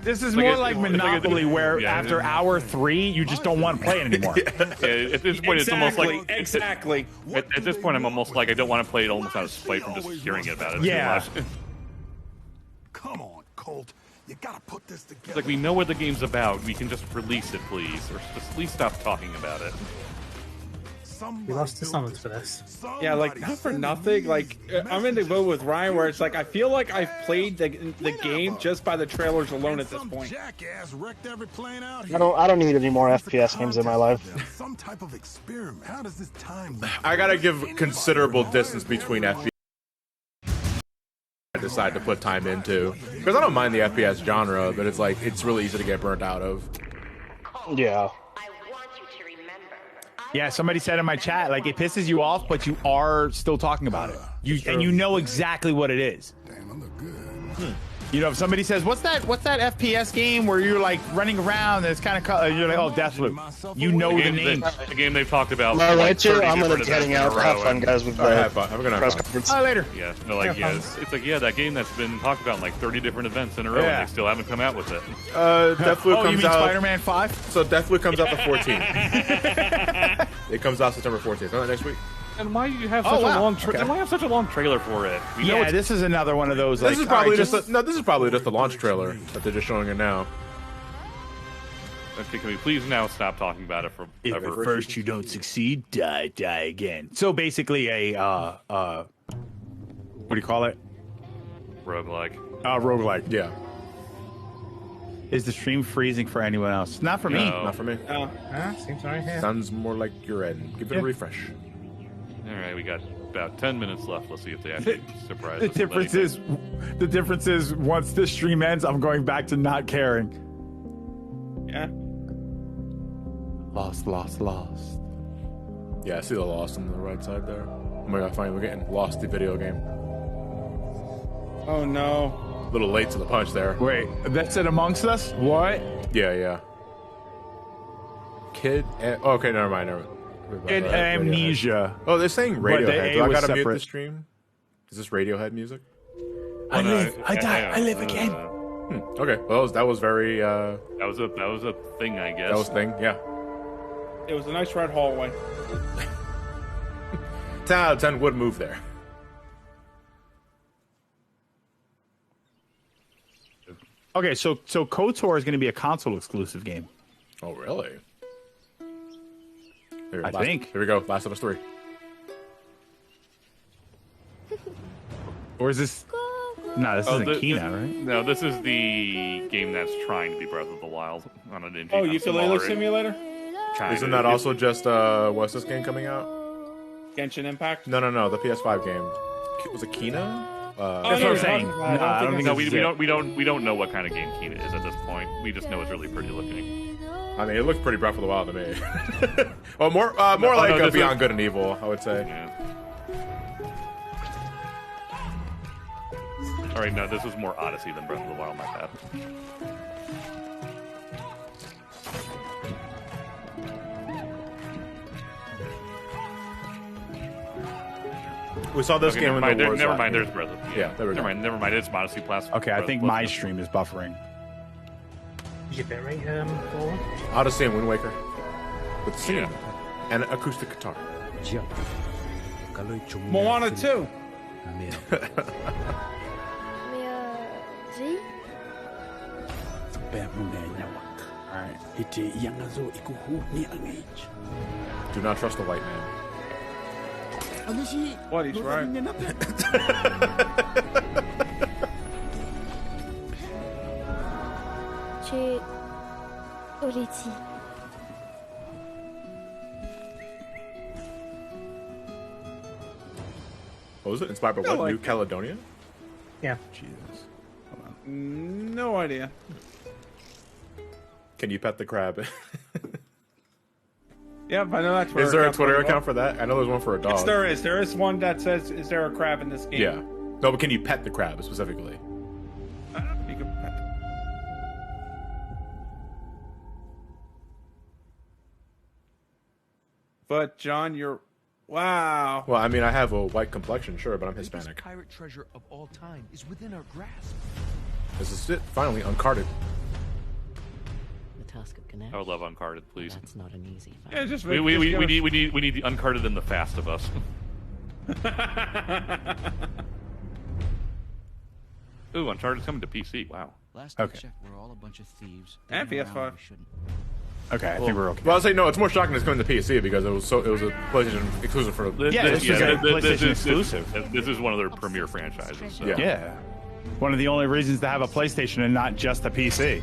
This is like more a- like it's like a- Monopoly, where yeah, after hour 3, you just don't want to play it anymore. Yeah, at this point, it's almost like Exactly. At this point, I'm almost like I don't want to play it almost out of spite from just hearing about it Yeah. too much. Come on, Colt. You gotta put this together. It's like we know what the game's about. We can just release it, please, or just at least stop talking about it. We lost the summons for this. Yeah, like, not for nothing. Like, I'm in the boat with Ryan where it's like, I feel like I've played the game just by the trailers alone at this point. Jackass wrecked every plane out I don't need any more FPS games in my life. Some type of experiment. How does this time? I gotta give considerable distance between FPS decide to put time into. Because I don't mind the FPS genre, but it's like it's really easy to get burnt out of. Yeah. Yeah, somebody said in my chat, like, it pisses you off, but you are still talking about it. And you know exactly what it is. Damn, I look good. You know, if somebody says, what's that FPS game where you're like running around and it's kind of you're like, oh, Deathloop. You know the name. The game they've talked about. All right, 30 I'm gonna different be heading events out. in a Have row, fun, and- guys, with the Have fun. Have a good night. press conference. Later. Yeah, no, like it's like that game that's been talked about in like 30 different events in a row, and they still haven't come out with it. Deathloop Oh, comes you mean out. Spider-Man 5? So Deathloop comes out the 14th. It comes out September 14th. Isn't that next week? And why do you have such a long? Why have such a long trailer for it? We know Yeah, it's- this is another one of those. This Like, is probably all right, just no. This is probably just the launch trailer that they're just showing it now. Okay, can we please now stop talking about it for If at first you don't succeed, die again. So basically a what do you call it? roguelike. Roguelike. Yeah. Is the stream freezing for anyone else? Not for me. Not for me. Seems right here. Sounds more like your end. Give it a refresh. All right, we got about 10 minutes left. Let's see if they actually surprise The us with difference is once this stream ends, I'm going back to not caring. Yeah. Lost. Yeah, I see the Lost on the right side there. Oh my god, finally we're getting Lost the video game. Oh no. A little late to the punch there. Wait, that's it Amongst Us? What? Yeah. Kid. Oh, okay, never mind. And Amnesia. Oh, they're saying But the Radiohead. A Do I was gotta mute separate. the stream? Is this Radiohead music? I live, I die, I live again. Okay, well that was very. That was a thing, I guess. That was a thing. Yeah. It was a nice red hallway. 10 out of 10 would move there. Okay, so KOTOR is going to be a console exclusive game. Oh, really? I think. Here we go. Last of Us 3. Or is this? No, this isn't Kina, right? No, this is the game that's trying to be Breath of the Wild on an engine. Oh, Ukulele Simulator? Isn't that also just what's this game coming out? Genshin Impact? No, the PS5 game. Was it Kina? That's what I'm saying. I don't think we don't know what kind of game Kina is at this point. We just know it's really pretty looking. I mean, it looks pretty Breath of the Wild to me. Well, more like Beyond Good and Evil, I would say. Yeah. All right, no, this was more Odyssey than Breath of the Wild. My bad. We saw this game in the Warzone. Never mind, there's Breath of the Wild. Yeah, there we go. Never mind, it's Odyssey plus. Okay, I think my stream is buffering. Is your bitrate forward? Odyssey and Wind Waker. With singing and acoustic guitar. Moana 2. Do not trust the white man. What, he's right. What was it? Inspired by what? like New Caledonia? Yeah. Jesus. No idea. Can you pet the crab? Yep, I know that's where Is there a Twitter account for that? I know there's one for a dog. Yes, there is. There is one that says, "Is there a crab in this game?" Yeah. No, but can you pet the crab specifically? You can pet. But John, you're wow. Well, I mean, I have a white complexion, sure, but I'm Hispanic. Pirate treasure of all time is within our grasp. This is it. Finally, uncarded. The task of connect. I would love uncarded, please. That's not an easy fight. Yeah, just we need the uncarded and the fast of us. Ooh, Uncharted's coming to PC. Wow. Last I checked, we're all a bunch of thieves. And PS5. Okay, I think we're okay. Well, I'll say no. It's more shocking it's coming to PC because it was a PlayStation exclusive for. This is a PlayStation exclusive. This is one of their premier franchises. So. Yeah. One of the only reasons to have a PlayStation and not just a PC.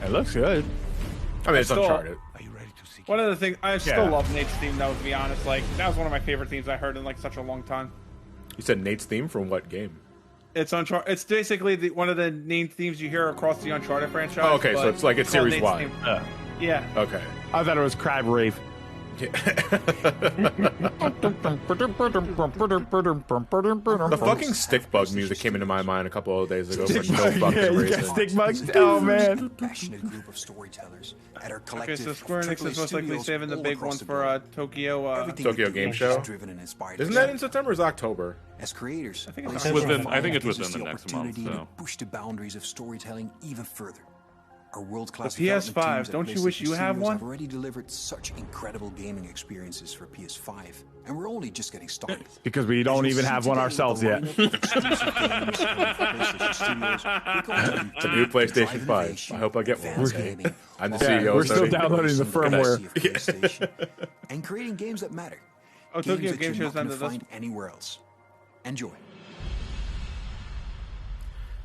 It looks good. I mean, it's Uncharted. One of the things I still love Nate's theme, though. To be honest, like that was one of my favorite themes I heard in like such a long time. You said Nate's theme from what game? It's Uncharted. It's basically one of the main themes you hear across the Uncharted franchise. Oh, okay, so it's like it's series wide. Yeah. Okay. I thought it was Crab Rave. The fucking stick bug music came into my mind a couple of days ago for no fucking reason. Stick bugs? Oh man. Passionate group of storytellers at our Okay, collective so Square Enix is most likely saving the big ones for Tokyo. Tokyo Game Show. Isn't that in September or is it October? As creators, I think it's within. I think it's gives within us the next month. opportunity So. to push the boundaries of storytelling even further. Our world-class The PS5, development teams at don't you wish PlayStation you have Studios one? have already delivered such incredible gaming experiences for PS5, and we're only just getting started. Because we don't even have one ourselves yet. It's a new PlayStation 5. I hope I get one. I'm the CEO. We're still Sony. downloading the firmware. And creating games that matter. Oh, Games Tokyo that Game you're Show's not under gonna this. find anywhere else. Enjoy.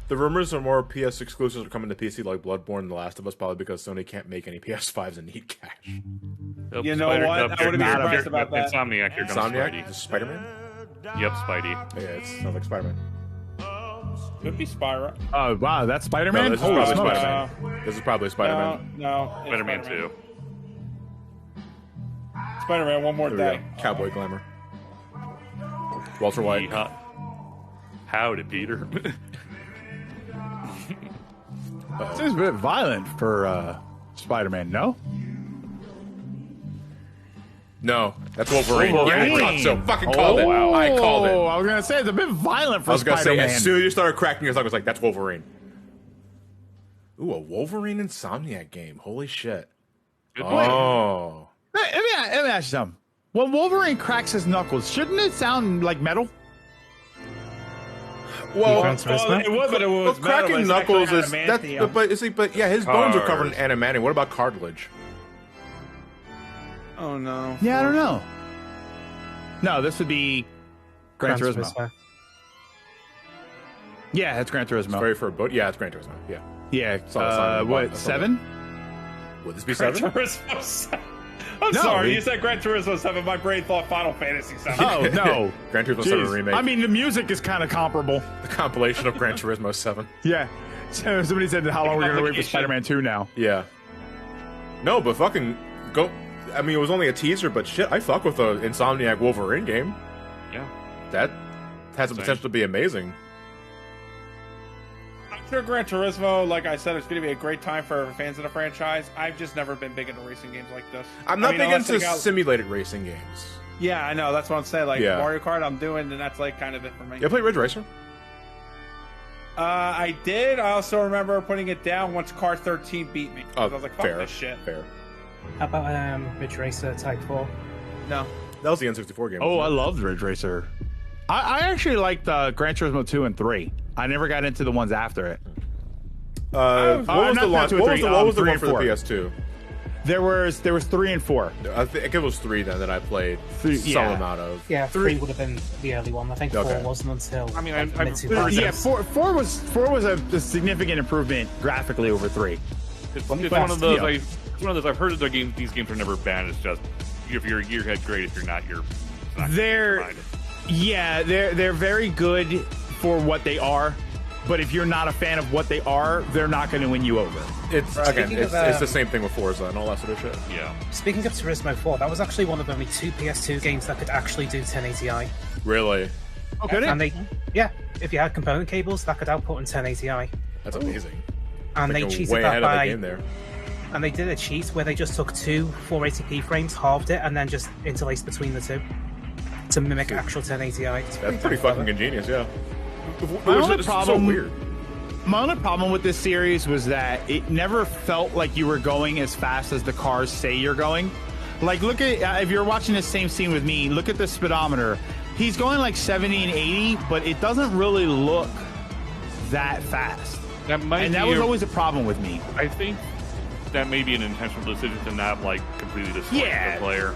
The rumors are more PS exclusives are coming to PC like Bloodborne and The Last of Us, probably because Sony can't make any PS5s and need cash. Yep, You know what? I wouldn't be surprised about that. Insomniac, here comes Insomniac? Spidey. Is it Spider-Man? Yep, Spidey. Yeah, it sounds like Spider-Man. Could be Spyro. Oh wow, that's No, Spider-Man. this is Holy probably smokes. Spider-Man. This is probably Spider-Man. No, it's Spider-Man 2. Spider-Man, one more There we day. go. Cowboy glamour. Walter White. Yeehaw. Howdy, Peter. Seems a bit violent for Spider-Man, no? No, that's Wolverine. Wolverine. Yeah, I thought so. Fucking called it. Oh, I called it. I was gonna say it's a bit violent for I was gonna say, Spider-Man. as soon as you started cracking your tongue, I was like, that's Wolverine. Ooh, a Wolverine Insomniac game. Holy shit. Oh. Let me ask you something. When Wolverine cracks his knuckles, shouldn't it sound like metal? Well, it was, but it was cracking metal, knuckles it's is actually that's but is he? But yeah, his bones are covered in Cars. adamantium. What about cartilage? Oh no. Yeah, I don't know. No, this would be Gran Turismo. Yeah, it's Gran Turismo. Sorry for a boat. Yeah, it's Gran Turismo. Yeah. Yeah. Solid, What? 7? Would this be Gran 7? Turismo 7. I'm No, sorry, it- you said Gran Turismo 7. My brain thought Final Fantasy 7. Oh no, Gran Turismo 7 remake. I mean, the music is kind of comparable. The compilation of Gran Turismo 7. Yeah. So somebody said, "How long are we gonna wait for Application. Spider-Man 2 now?" Yeah. No, but fucking go. I mean, it was only a teaser, but shit, I fuck with the Insomniac Wolverine game. Yeah. That has the Same. potential to be amazing. I'm sure Gran Turismo, like I said, it's going to be a great time for fans of the franchise. I've just never been big into racing games like this. I'm not I mean, big unless into they got- simulated racing games. Yeah, I know. That's what I'm saying. Like Yeah. Mario Kart, I'm doing, and that's like kind of it for me. You play Ridge Racer? I did. I also remember putting it down once Car 13 beat me. 'Cause I was like, fuck fair. this shit. Fair. How about Ridge Racer Type 4? No. That was the N64 game. Oh, I wasn't loved Ridge Racer. I actually liked Gran Turismo 2 and 3. I never got into the ones after it. it? What was not the launch? 2 and What was 3, the, what was the 3 one and for the 4. PS2? There was 3 and 4. I think it was 3 then that I played Three- some yeah. amount of. Yeah, 3 would have been the early one. I think 4 Okay. wasn't until I mean, like, I've mid-2000s. Yeah, 4 was a significant improvement graphically over 3. It's But, one of those. yeah. It's one of those. I've heard that these games are never bad. It's just if you're a gearhead, great. If you're not, you're. Not They're they're very good for what they are, but if you're not a fan of what they are, they're not going to win you over. It's again, it's the same thing with Forza and all that sort of shit. Yeah. Speaking of Turismo 4, that was actually one of only 2 PS2 games that could actually do 1080i. Really? Okay. And if you had component cables, that could output in 1080i. That's amazing. And they Thinking cheated way that ahead of the by, game there. and they did a cheat where they just took 2 480p frames, halved it, and then just interlaced between the 2 to mimic actual 1080i. It's That's pretty fucking ingenious, yeah. My only It's problem, so weird. My only problem with this series was that it never felt like you were going as fast as the cars say you're going. Like, look at if you're watching the same scene with me, look at the speedometer. He's going like 70 and 80, but it doesn't really look that fast. That might And that be was always a problem with me. I think that may be an intentional decision to not like completely destroy the player.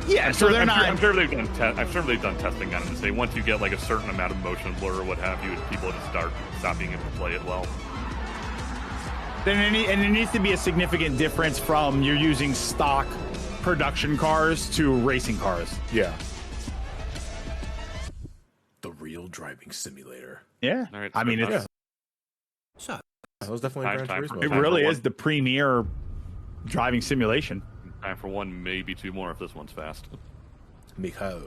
Yeah, I'm so sure, they're not. I'm sure they've done. I'm sure they've done testing on it to say once you get like a certain amount of motion blur or what have you, people just stop being able to play it well. Then there needs to be a significant difference from you're using stock production cars to racing cars. Yeah. The driving simulator. Yeah. All right, I mean, it's That was definitely Gran Turismo. it really is the premier driving simulation. Time for one, maybe two more if this one's fast. Mikhail.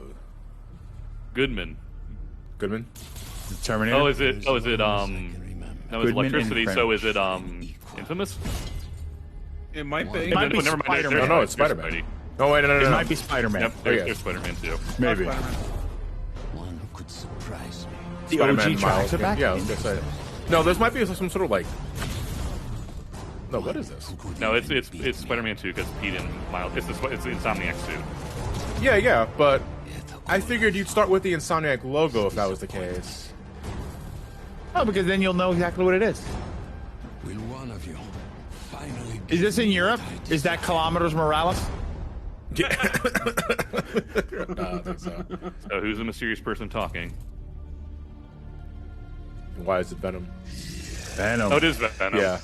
Goodman. Goodman? The Terminator. No, it's electricity, so is it Infamous? It might be. It might be never mind. Spider-Man. Oh, no, it's Spider-Man. Oh, wait, no. It might be Spider-Man. Yep, Oh, yeah. there's Spider-Man too. Maybe. One who could surprise me. The Spider-Man OG tracks are back. Yeah, I was gonna say. No, this might be some sort of like. No, what is this? No, it's Spider-Man 2 because Pete and Miles. It's Insomniac 2. Yeah, but I figured you'd start with the Insomniac logo if that was the case. Oh, because then you'll know exactly what it is. Will one of you finally? Is this in Europe? Is that Kilometers Morales? Yeah. No, I think so. So who's the mysterious person talking? Why is it Venom? Venom. Oh, it is Venom. Yeah.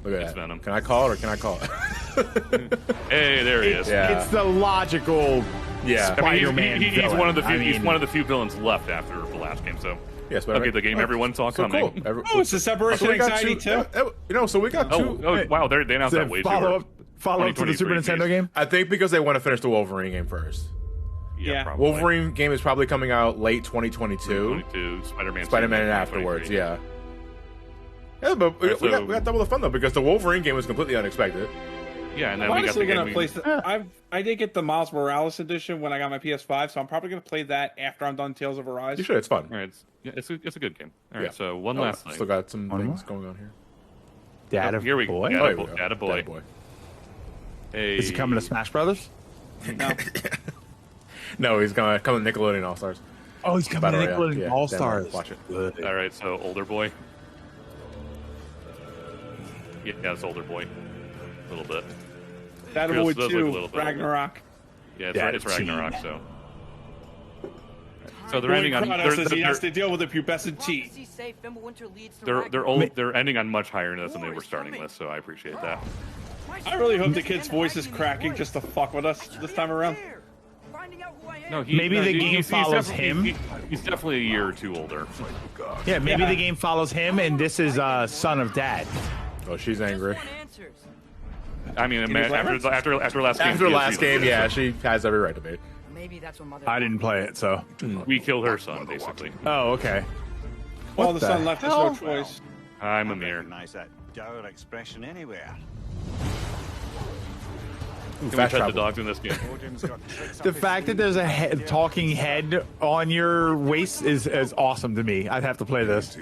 Look at It's that. Venom. Can I call it or can I call it? Hey, there he is. Yeah. It's the logical Yeah. Spider-Man He's villain. one of the few. I mean, He's one of the few villains left after the last game. So Yeah, Spider-Man. okay, the game everyone saw So coming. cool. Oh, it's a separation we got anxiety too. So we got two. Oh, wow! They announced that way follow too. up to the Super 2023 Nintendo game. I think because they want to finish the Wolverine game first. Yeah. Probably. Wolverine game is probably coming out late 2022. 22, Spider-Man. Spider-Man 2, afterwards, 2023. yeah. Yeah, but we got double the fun though because the Wolverine game was completely unexpected. Yeah, and then I'm we got the honestly gonna game. play. I did get the Miles Morales edition when I got my PS5, so I'm probably gonna play that after I'm done Tales of Arise. You should. It's fun. All right, it's a good game. All right, Yeah. so one last thing. Still got some One things more? going on here. Dad of Here we go. boy. Oh, here we go. Data boy. Data boy. Hey, Is he coming to Smash Brothers? No. No, he's gonna come to Nickelodeon All Stars. Oh, he's coming Battle to Royale. Nickelodeon Yeah, All damn Stars. right. Watch it. Good. All right, so older boy. Yeah, it's older boy. A little bit. That Feels- would does look a too. little bit Ragnarok. Yeah, it's Data Ragnarok. teen. So they're ending on. Kratos says he has to deal with a pubescent teen. They're ending on much higher notes than they were starting with. So I appreciate that. I really hope the kid's voice is cracking just to fuck with us this time around. No, Maybe the game follows him. He's definitely a year or two older. Yeah, maybe Yeah. the game follows him, and this is son of dad. Oh, she's angry. I mean, Teenage after last game. After yes, last she's game, older, yeah, so she has every right to be. Maybe that's what mother. I didn't play it, so. we killed her son, basically. Oh, okay. Well, the the son left us hell? no choice. I'm a mirror. Recognize that dour expression anywhere. Can we Fast pet the travel. dogs in this game? Odin's got tricks up The his fact that sleeve. there's a talking head on your waist is awesome to me. I'd have to play this.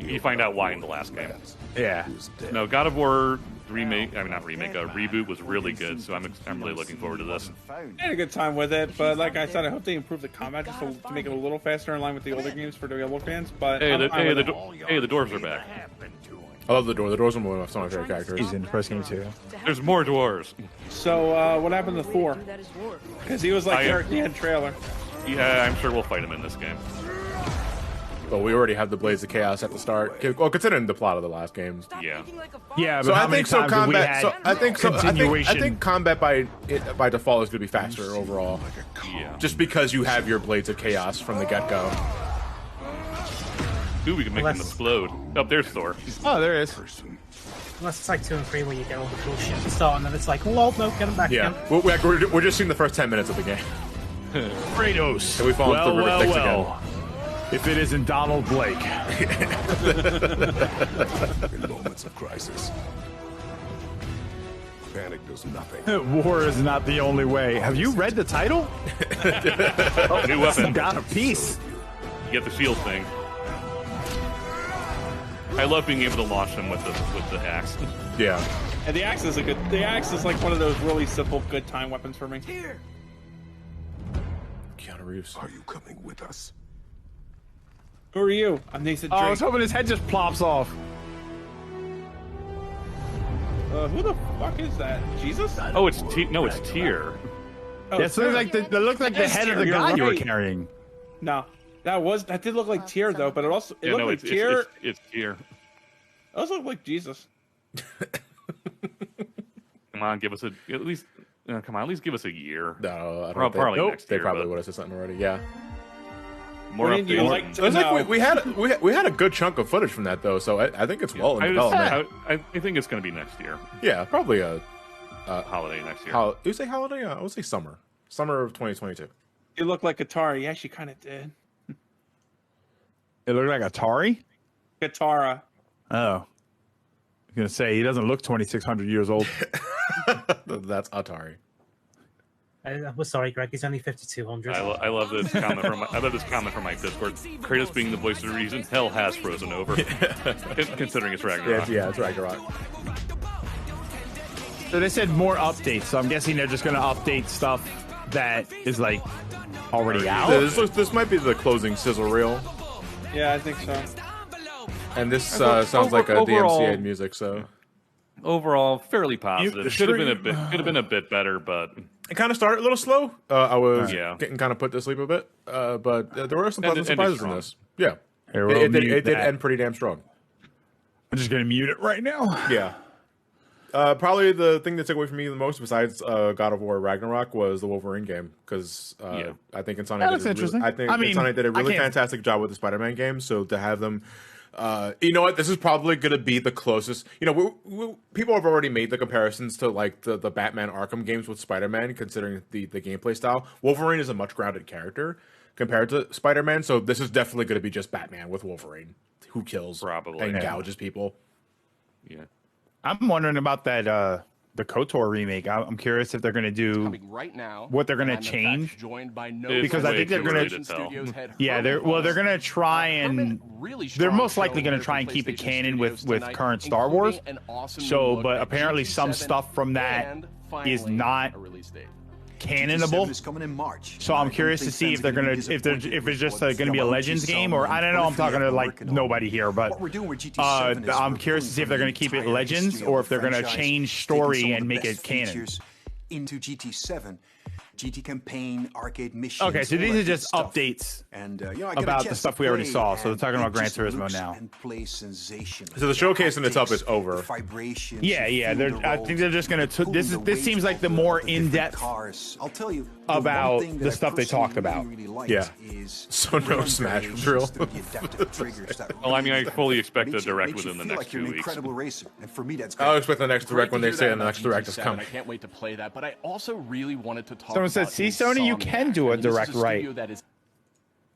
You find out why in the last game. Yeah. No, God of War remake. I mean, not remake. Reboot was really good. So I'm really looking forward to this. I had a good time with it, but like I said, I hope they improve the combat just to make it a little faster in line with the older games for the Halo fans. But Hey, I'm fine with it. the dwarves are back. I love the door. The doors are one of some of my favorite characters. He's in the first game, too. There's more dwarves. So what happened to Thor? Because he was like there at the end trailer. Yeah, I'm sure we'll fight him in this game. But we already have the Blades of Chaos at the start. Well, considering the plot of the last games. Yeah. Yeah, but So how I many think so. times have we Combat. had So I think so. I continuation? think combat by default is going to be faster overall. Yeah. Just because you have your Blades of Chaos from the get go. Ooh, we can make them explode. Oh, there's Thor. Oh, there is. Unless it's like 2 and 3 where you get all the cool shit at the start and then it's like, lol, no, get him back Yeah, again. we're just seeing the first 10 minutes of the game. Kratos. And we fall into the River Styx again. If it isn't Donald Blake. In moments of crisis, panic does nothing. War is not the only way. Have you read the title? New weapon. Got a piece. You get the shield thing. I love being able to launch them with the axe. Yeah. And the axe is a good. The axe is like one of those really simple, good time weapons for me. Keanu Reeves. Are you coming with us? Who are you? I'm Nathan Oh, Drake. I was hoping his head just plops off. Who the fuck is that? Jesus? Oh, it's Tyr. Oh, Yeah, so that looks like the head of the You're god you were right. carrying. No, that did look like Tyr though, but it also Yeah, looked no, like it's Tyr. it's Tyr. It also looked like Jesus. Come on, give us at least give us a year. No, I don't Probably think. next They year, probably but- would have said something already. Yeah. More Wouldn't you updates. like to It's know? like we had a good chunk of footage from that though, so I think it's well in development. I think it's going to be next year. Yeah, probably a holiday next year. You say holiday? I would say summer of 2022. You look like Atari. Yeah, she kind of did. It looked like Atari? Katara. Oh. I was going to say, he doesn't look 2,600 years old. That's Atari. We're sorry, Greg. He's only 5,200. I love this comment from my Discord. Kratos being the voice of the reason hell has frozen over, considering it's Ragnarok. Yeah, it's Ragnarok. So they said more updates. So I'm guessing they're just going to update stuff that is like already out. This might be the closing sizzle reel. Yeah, I think so. And this sounds like a DMCA music. So overall, fairly positive. Should have been a bit better, but it kind of started a little slow. I was getting kind of put to sleep a bit, but there were some pleasant surprises in this. Yeah, it did end pretty damn strong. I'm just gonna mute it right now. Yeah. Probably the thing that took away from me the most, besides God of War Ragnarok, was the Wolverine game, because I think Insomniac Insomniac did a really fantastic job with the Spider-Man game. So to have them, you know what, this is probably going to be the closest. You know, people have already made the comparisons to like the Batman Arkham games with Spider-Man, considering the gameplay style. Wolverine is a much grounded character compared to Spider-Man, so this is definitely going to be just Batman with Wolverine, who kills and gouges people. Yeah. I'm wondering about that the KOTOR remake. I'm curious if they're going to do what they're going to change, because I think they're going to. Yeah, they're going to try and they're most likely going to try and keep it canon with current Star Wars. So, but apparently some stuff from that is not canonable. So I'm curious to see if they're gonna if it's just gonna be a Legends game, or I don't know. I'm talking to like nobody here, but I'm curious to see if they're gonna keep it Legends or if they're gonna change story and make it canon. Into GT7, GT campaign, arcade missions. Okay, so these are just updates about the stuff we already saw. So they're talking about Gran Turismo now. So the showcase in itself is over. Yeah. I think they're just gonna. This seems like the more in-depth about the stuff they talked about. Yeah. So no Smash drill. Well, I mean, I fully expect a direct within the next 2 weeks. I'll expect the next direct when they say the next direct is coming. I can't wait to play that, but I also really wanted to talk. Someone said, "See, Sony, you can do a direct right."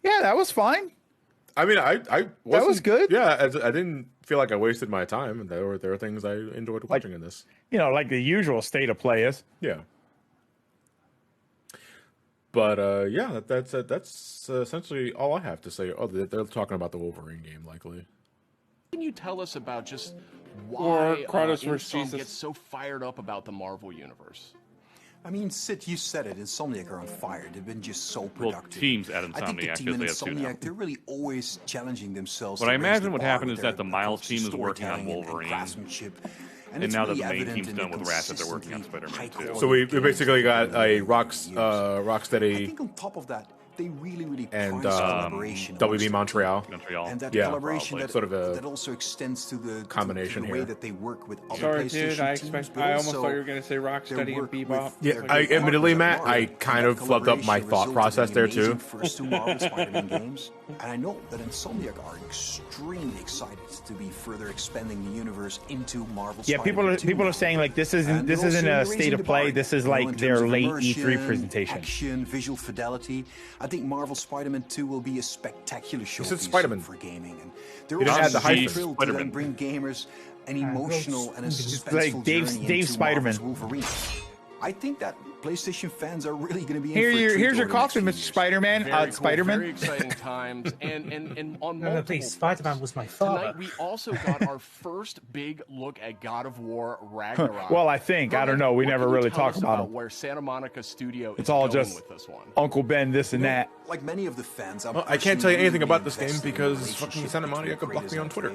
Yeah, that was fine. I mean, that was good. Yeah, I didn't feel like I wasted my time, and there were things I enjoyed watching in this. You know, like the usual state of play is. Yeah. But yeah, that's essentially all I have to say. Oh, they're talking about the Wolverine game, likely. Can you tell us about just why Insomniac gets so fired up about the Marvel Universe? I mean, Sid, you said it. Insomniac are on fire. They've been just so productive. Well, teams at Insomniac, I think the team at they have two now. Insomniac, they're really always challenging themselves. What I imagine what happened is that the Miles team is working on Wolverine, and now that the main team's done with Ratchet, they're working on Spider-Man too. So we basically got a Rocksteady. I think on top of that, they really and collaboration. WB Montreal. And that collaboration that, sort of a that also extends to the combination to the way here. that they work with other Sorry, PlayStation dude. teams, I almost thought you were going to say Rocksteady and Bebop. Yeah, admittedly, Matt, I kind of flubbed up my thought process there too. First two Marvel Spider-Man games, and I know that Insomniac are extremely excited to be further expanding the universe into Marvel. Yeah, people are saying like this isn't a state of play. This is like their late E3 presentation. Action, visual fidelity. I think Marvel Spider-Man 2 will be a spectacular showpiece for gaming, and they're also thrilled to then bring gamers an emotional and a suspenseful like journey Dave into Spider-Man. Marvel's Wolverine. I think that PlayStation fans are really going to be. Here's your coffee, Mr. Spider-Man. Spider-Man. Very exciting times, and on No, please, Spider-Man was my father. Tonight we also got our first big look at God of War Ragnarok. Well, I don't know. We never really talk about him. Where Santa Monica Studio is it's all going just with this one. Uncle Ben, this and that. Like many of the fans, I can't tell you anything about this game because fucking Santa Monica blocked me on Twitter.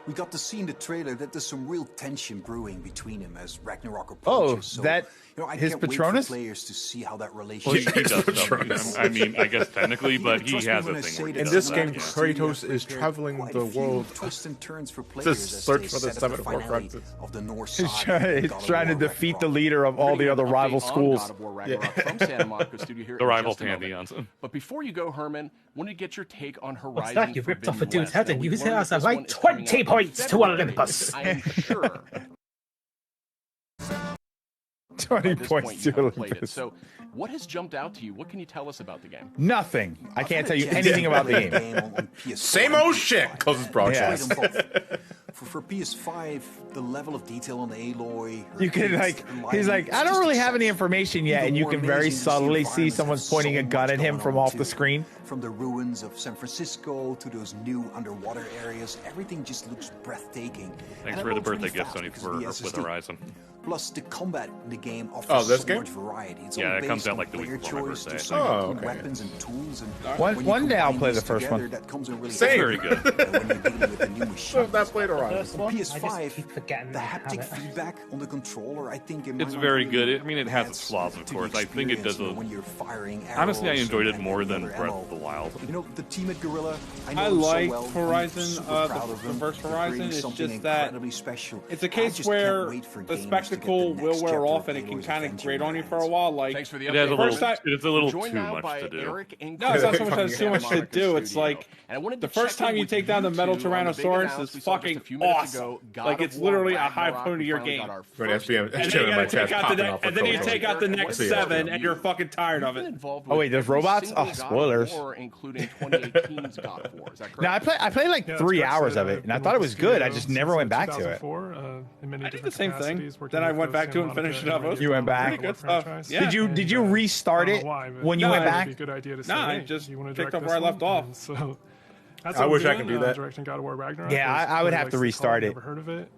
We got to see in the trailer that there's some real tension brewing between him as Ragnarok Oh, approaches. that I his can't wait Patronus? for players to see how that Well, relationship. he does stuff. I mean, I guess technically, but he has a thing. Where he In does this that, game, yeah. Kratos is traveling the world twists and turns for to players search for the seven of Horcruxes. of the North He's side. trying to defeat the leader of all the other rival schools. From Santa Monica Studio here The in rival just a moment. pantheons. But before you go, Herman, wanted to get your take on Horizon. What's that? You ripped off a Forbidden dude's head West. and Now, we used it learned as a this one like is coming 20 out in points to February. Olympus. I am sure 20 at this points point to you have played it. Olympus. So, what has jumped out to you? What can you tell us about the game? Nothing. I can't tell you anything about the game. Same old shit, causes broadcast. For PS5, the level of detail on the Aloy. You can he's like, I don't really have any information yet, and you can very subtly see someone's pointing a gun at him from off the screen. From the ruins of San Francisco to those new underwater areas, everything just looks breathtaking. Thanks for the birthday gift, Sony, for with Horizon. Plus, the combat in the game offers this so game? much variety. It's Yeah, all it comes based out on like the week player before my choice. birthday. There's so Oh, many okay. weapons and tools, and One day I'll combine play the these first together, one. That comes in really Same. Very good. when you're dealing with a new machine. That played Horizon. First one, I just PS5, keep forgetting the that I have haptic it. feedback on the controller, I think It's very good. I mean, it has its flaws, of course. I think it does a. when you're firing Honestly, I arrows enjoyed it and more than other Breath ammo. of the Wild. You know, the team at Guerrilla, I know I them so liked well. I'm Horizon, super the proud of them. first They're Horizon. creating It's something just that incredibly special. it's a I case just where can't wait for the gamers to get spectacle the will next wear chapter off of and it can Aloy's kind of adventure grate on you in for a hands. while. Like, Thanks for the It has a update. little. First It's a little Joined too now much by to do. Eric and no, it's not so much Chris that it's from too much to Santa do. Monica It's Studio. like And I wanted the to first check time in you with take down the you metal two on the big Tyrannosaurus announcement is we saw just a fucking few minutes awesome. ago. God Like, of it's War literally a high Ragnarok. point of We your finally game. got our Right, first SBM, And then SBM you in my gotta chat's take out popping the off and with then you photos. take out the Let's next see it. 7, and you're fucking tired of it. Oh, wait, there's robots? Oh, spoilers. Including 2018's God of War. Is that correct? Now I played like 3 hours of it, and I thought it was good. I just never went back to it. I did the same thing. Then I went back to it and finished it up. You went back. Pretty good stuff. Yeah. Did you restart it when you went back? No, I just picked up where I left off. So I wish I could do that. Directing God of War Ragnarok. Yeah, I would have to restart it. Never heard of it.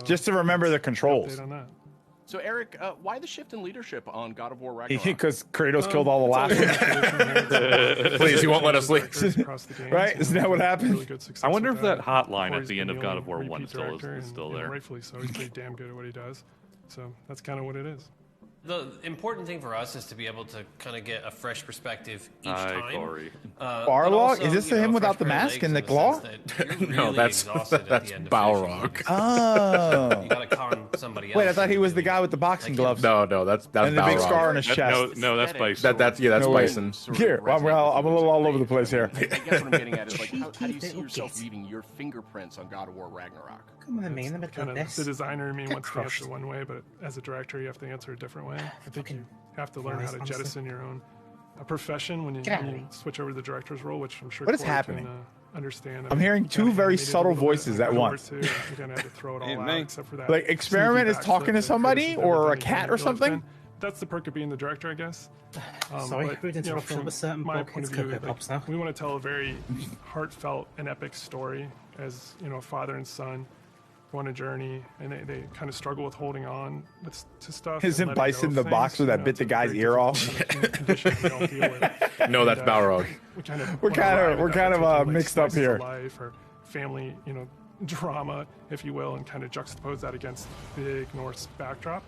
Just to remember the controls. Update on that. So, Eric, why the shift in leadership on God of War Ragnarok? Because Kratos killed all the last ones. Please, he won't let us leave. Right? Isn't that what happened? I wonder if that hotline at the end of God of War 1 is still there. Rightfully so. He's pretty damn good at what he does. So that's kind of what it is. The important thing for us is to be able to kind of get a fresh perspective each time. Corey. Barlog? Is this him without the mask and the claw? No, that's Balrog. Oh. You gotta calm somebody else. Wait, I thought he was the guy with the boxing gloves. No, that's And the Balrog. big scar on his chest. No, that's Bison. That's No, wait. Bison. Here, I'm a little all over the place here. I guess what I'm getting at is, like, how do you see yourself leaving your fingerprints on God of War Ragnarok? Come on, man. Let me do this. The designer in me Get wants to crushed. answer one way, but as a director, you have to answer a different way. I think you have to learn how to honestly. jettison your own profession when you switch over to the director's role, which I'm sure What is Corey happening? Can, understand. I'm hearing two very subtle voices at once. Again, I had to throw it all out, except for that. Like, Experiment is sneaky talking to backflip somebody that or a everybody cat or loves something? in. That's the perk of being the director, I guess. Sorry, but, rude interruption, from but certain my bulkheads point of could view, go pops now. we want to tell a very heartfelt and epic story as, a father and son go on a journey, and they kind of struggle with holding on to stuff. Isn't and letting go Bison of the things. boxer that bit the guy's ear off? No, that's Balrog. We're kind of mixed up here. Life or family, drama, if you will, and kind of juxtapose that against the big Norse backdrop.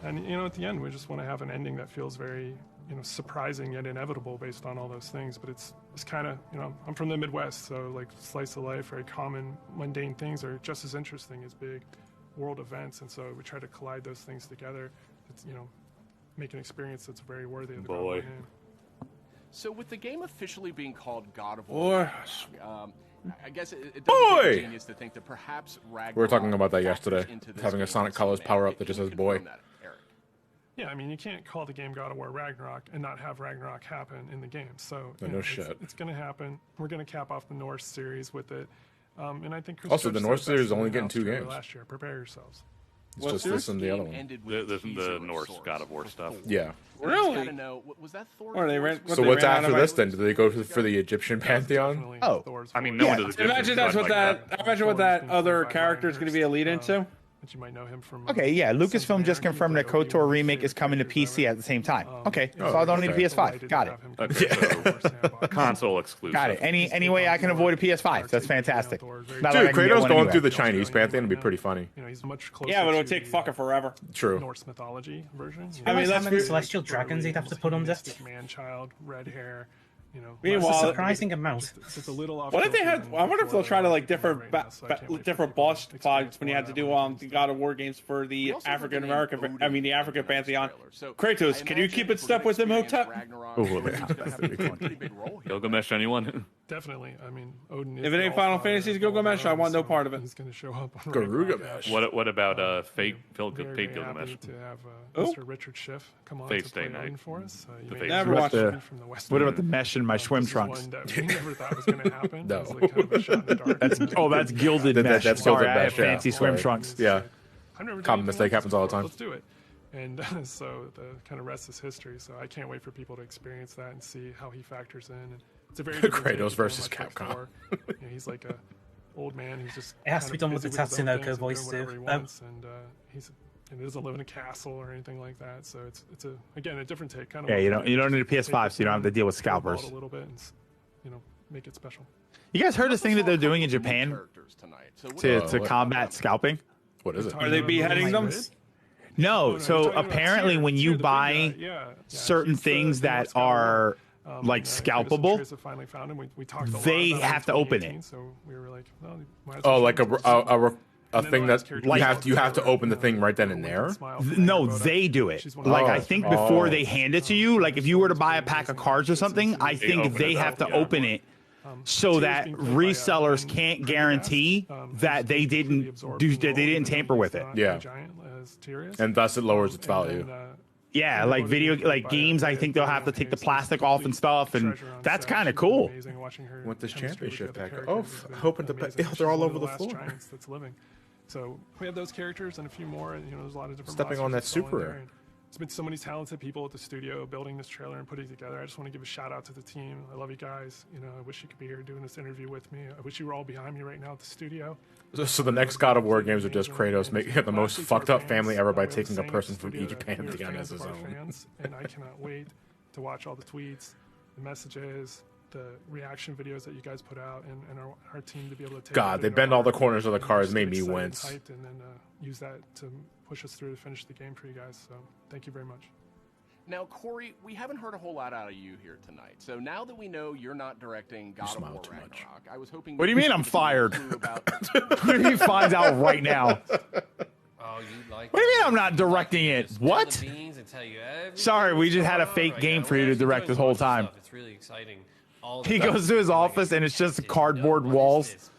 And at the end, we just want to have an ending that feels very, surprising yet inevitable based on all those things. But it's kind of, I'm from the Midwest, so like slice of life, very common, mundane things are just as interesting as big world events. And so we try to collide those things together. It's, make an experience that's very worthy of the God of War name. So, with the game officially being called God of War, I guess it doesn't Boy! take a genius to think that perhaps Ragnarok We were talking about that yesterday. factors into this Having a game Sonic in some Colors way. power up that Can just you says boy. confirm that, Eric? Yeah, I mean, you can't call the game God of War Ragnarok and not have Ragnarok happen in the game. So No shit. It's going to happen. We're going to cap off the Norse series with it, and I think. Chris Also, Judge the Norse said series best in only the getting house 2 trailer games. last year. Prepare yourselves. It's just this and the other one. The Norse God of War stuff. Yeah. Really? Was that Thor? Or they ran, So what's after this then? Do they go for the Egyptian pantheon? Oh, I mean, no one does. Imagine that's what that. Imagine what that other character is going to be a lead into. but you might know him from. Okay, yeah. Lucasfilm just confirmed that KOTOR remake is coming to PC at the same time. Okay, so I don't need a PS5. Got it. Okay, so console exclusive. Got it. Any way I can avoid a PS5? That's fantastic. Dude, Kratos going through the Chinese pantheon would be pretty funny. He's much closer. Yeah, but it would take fucking forever. True. Norse mythology version. I mean, how many celestial dragons he'd have to put under? Man-child, red hair. Meanwhile, a surprising amount. It's a little off. What if they had? I wonder if they'll try to like different boss fights when you had to do the God of War games for the African American. I mean, the African pantheon. Kratos, can you keep it step with Imhotep? Gilgamesh, anyone? Definitely. I mean, Odin. If it ain't Final Fantasy's Gilgamesh, I want no part of it. He's going to show up. Garugamesh. What about fake Gilgamesh? To have Mr. Richard Schiff come on to play Odin for us. Never watched it. What about the mesh in my swim trunks? We never thought was going to happen. No. Like kind of a shot in the dark. That's gilded mesh. That's Sorry, gilded I mesh, have fancy swim trunks. Yeah. I've never done Common anything mistake like happens this all the before. time. Let's do it. And so the kind of rest is history. So I can't wait for people to experience that and see how he factors in. And it's a very Kratos versus Capcom. He's like a old man who's just. It has to be done with the Tatsunoko voice too. And he doesn't live in a castle or anything like that. So it's again a different take. Kind of. Yeah, you don't need a PS5, so you don't have to deal with scalpers. A little bit, and make it special. You guys heard this thing that they're doing in Japan to combat scalping? What is it? Are they beheading them? No, so apparently when you buy certain things that are like scalpable, they have to open it. Oh, like a thing that you have to open the thing right then and there? No, they do it. Like I think before they hand it to you, like if you were to buy a pack of cards or something, I think they have to open it so that resellers can't guarantee that they didn't tamper with it. Yeah. And thus it lowers its value. Yeah, like games, I think they'll have to take the plastic off and stuff, and that's kind of cool. With this championship pack, hoping they're all over the floor. So we have those characters and a few more. There's a lot of different. Stepping on that super rare. There's been so many talented people at the studio building this trailer and putting it together. I just want to give a shout out to the team. I love you guys. I wish you could be here doing this interview with me. I wish you were all behind me right now at the studio. So the next God of War games are just Kratos making the most fucked up family ever by taking a person from each pantheon as his own. And I cannot wait to watch all the tweets, the messages, the reaction videos that you guys put out, and our team to be able to take. God, they bend all the corners of the cards, made me wince. And then use that to push us through to finish the game for you guys. So thank you very much. Now, Corey, we haven't heard a whole lot out of you here tonight. So now that we know you're not directing God of War Ragnarok, I was hoping. What do you mean I'm fired? He finds out right now. Oh, you like? What do you mean I'm not directing it? What? Sorry, we just had a fake game for you to direct this whole time. It's really exciting. He goes to his office and it's just cardboard walls.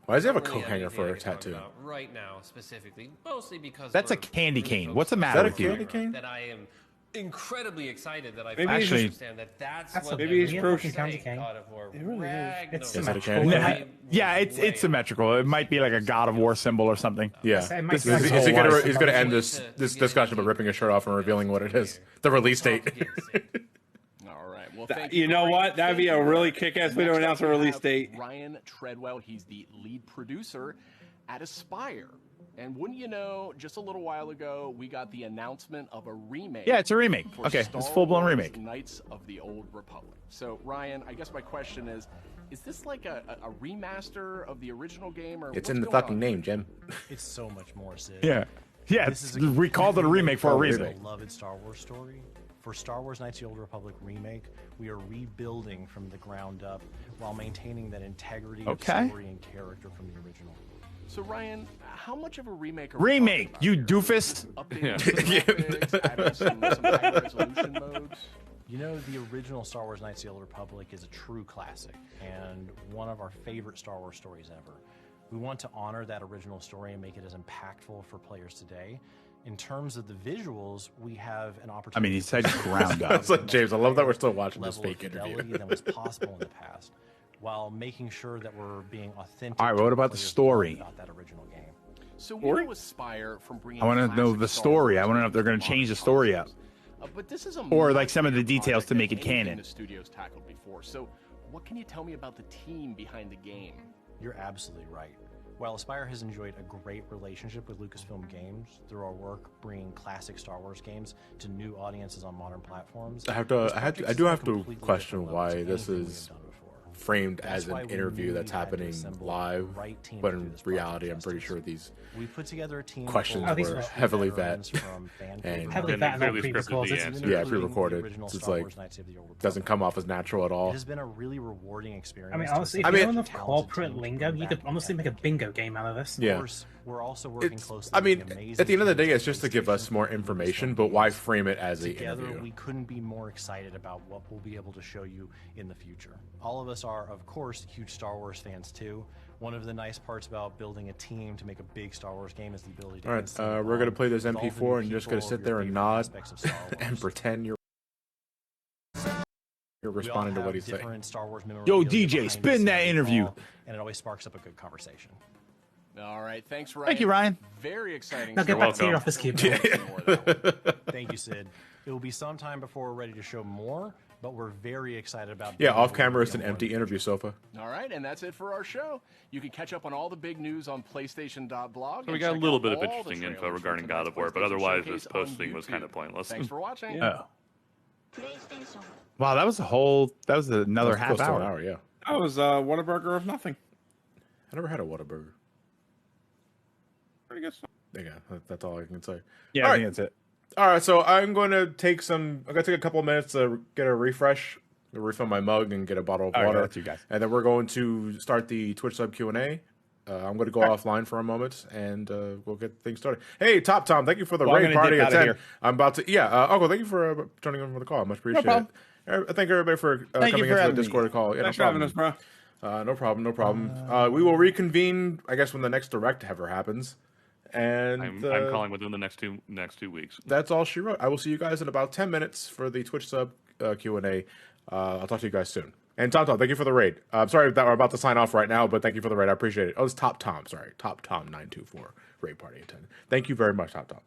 Why does he have a coat hanger for a tattoo? Right now, specifically, mostly because that's a candy cane. What's the matter with you? That I am incredibly excited that I actually understand that's what maybe he's broken candy cane. God of War. It really is. It's symmetrical. Yeah, it's symmetrical. It might be like a God of War symbol or something. Yeah. He's going to end this discussion by ripping his shirt off and revealing what it is. The release date. Well, you know what? That'd be a really kick-ass way to announce a release date. Ryan Treadwell, he's the lead producer at Aspire. And wouldn't you know, just a little while ago, we got the announcement of a remake. Yeah, it's a remake. Okay, it's a full-blown remake. Knights of the Old Republic. So, Ryan, I guess my question is this like a remaster of the original game? Or it's in the fucking name, Jim. It's so much more, Sid. Yeah, we called it a remake for a reason. It's a beloved Star Wars story. For Star Wars Knights of the Old Republic remake, we are rebuilding from the ground up while maintaining that integrity of story and character from the original. So Ryan, how much of a remake? Remake, you doofus! Adding some high resolution modes. You know, the original Star Wars Knights of the Old Republic is a true classic and one of our favorite Star Wars stories ever. We want to honor that original story and make it as impactful for players today. In terms of the visuals, we have an opportunity. I mean, he said ground up. It's like, James, I love that we're still watching this fake interview. Than was possible in the past, while making sure that we're being authentic. All right, what about the story? About that original game. So we know Aspire from bringing. I want to know the story. I want to know if they're going to change the story up, but this is or like some of the details to make it canon. The studio's tackled before. So, what can you tell me about the team behind the game? You're absolutely right. While Aspire has enjoyed a great relationship with Lucasfilm Games through our work bringing classic Star Wars games to new audiences on modern platforms, I do have to question why this is framed as an interview that's happening live, but in reality, I'm pretty sure these questions were heavily vet and pre-recorded. Yeah, pre-recorded. It's like doesn't come off as natural at all. It has been a really rewarding experience. I mean, honestly, if you know enough corporate lingo, you could honestly make a bingo game out of this. Yeah. We're also working closely. I mean, at the end of the day, it's just to give us more information, but why frame it as an Together, interview? we couldn't be more excited about what we'll be able to show you in the future. All of us are, of course, huge Star Wars fans too. One of the nice parts about building a team to make a big Star Wars game is the ability to. All right, we're gonna play this MP4 and you're just gonna sit there and nod and pretend you're responding to what he's saying. Yo, DJ, spin that interview. And it always sparks up a good conversation. All right, thanks, Ryan. Thank you, Ryan. Very exciting. Now get back to your office, kid. Thank you, Sid. It will be some time before we're ready to show more, but we're very excited about. Yeah, off camera, it's an empty interview sofa. All right, and that's it for our show. You can catch up on all the big news on PlayStation.blog. So we got a little bit of interesting info regarding God of War, but otherwise this posting was kind of pointless. Thanks for watching. Yeah. Wow, that was another half hour. Yeah. That was Whataburger of nothing. I never had a Whataburger. Pretty good stuff. Yeah, that's all I can say. Yeah, I think that's it. All right, so I'm going to take a couple of minutes to get a refill my mug and get a bottle of water. That's you guys. And then we're going to start the Twitch sub Q&A. I'm going to go offline for a moment, and we'll get things started. Hey, Top Tom, thank you for the raid party at 10. I'm about to, Uncle, thank you for joining in for the call. Much appreciated. Thank everybody for coming into the Discord call. Yeah, Thanks for having us, bro. No problem. We will reconvene, I guess, when the next direct ever happens. And I'm calling within the next two weeks. That's all she wrote. I will see you guys in about 10 minutes for the Twitch sub Q&A. I'll talk to you guys soon. And Tom, thank you for the raid. I'm sorry that we're about to sign off right now, but thank you for the raid. I appreciate it. Oh, it's Top Tom. Sorry, Top Tom 924 raid party at 10. Thank you very much, Top Tom.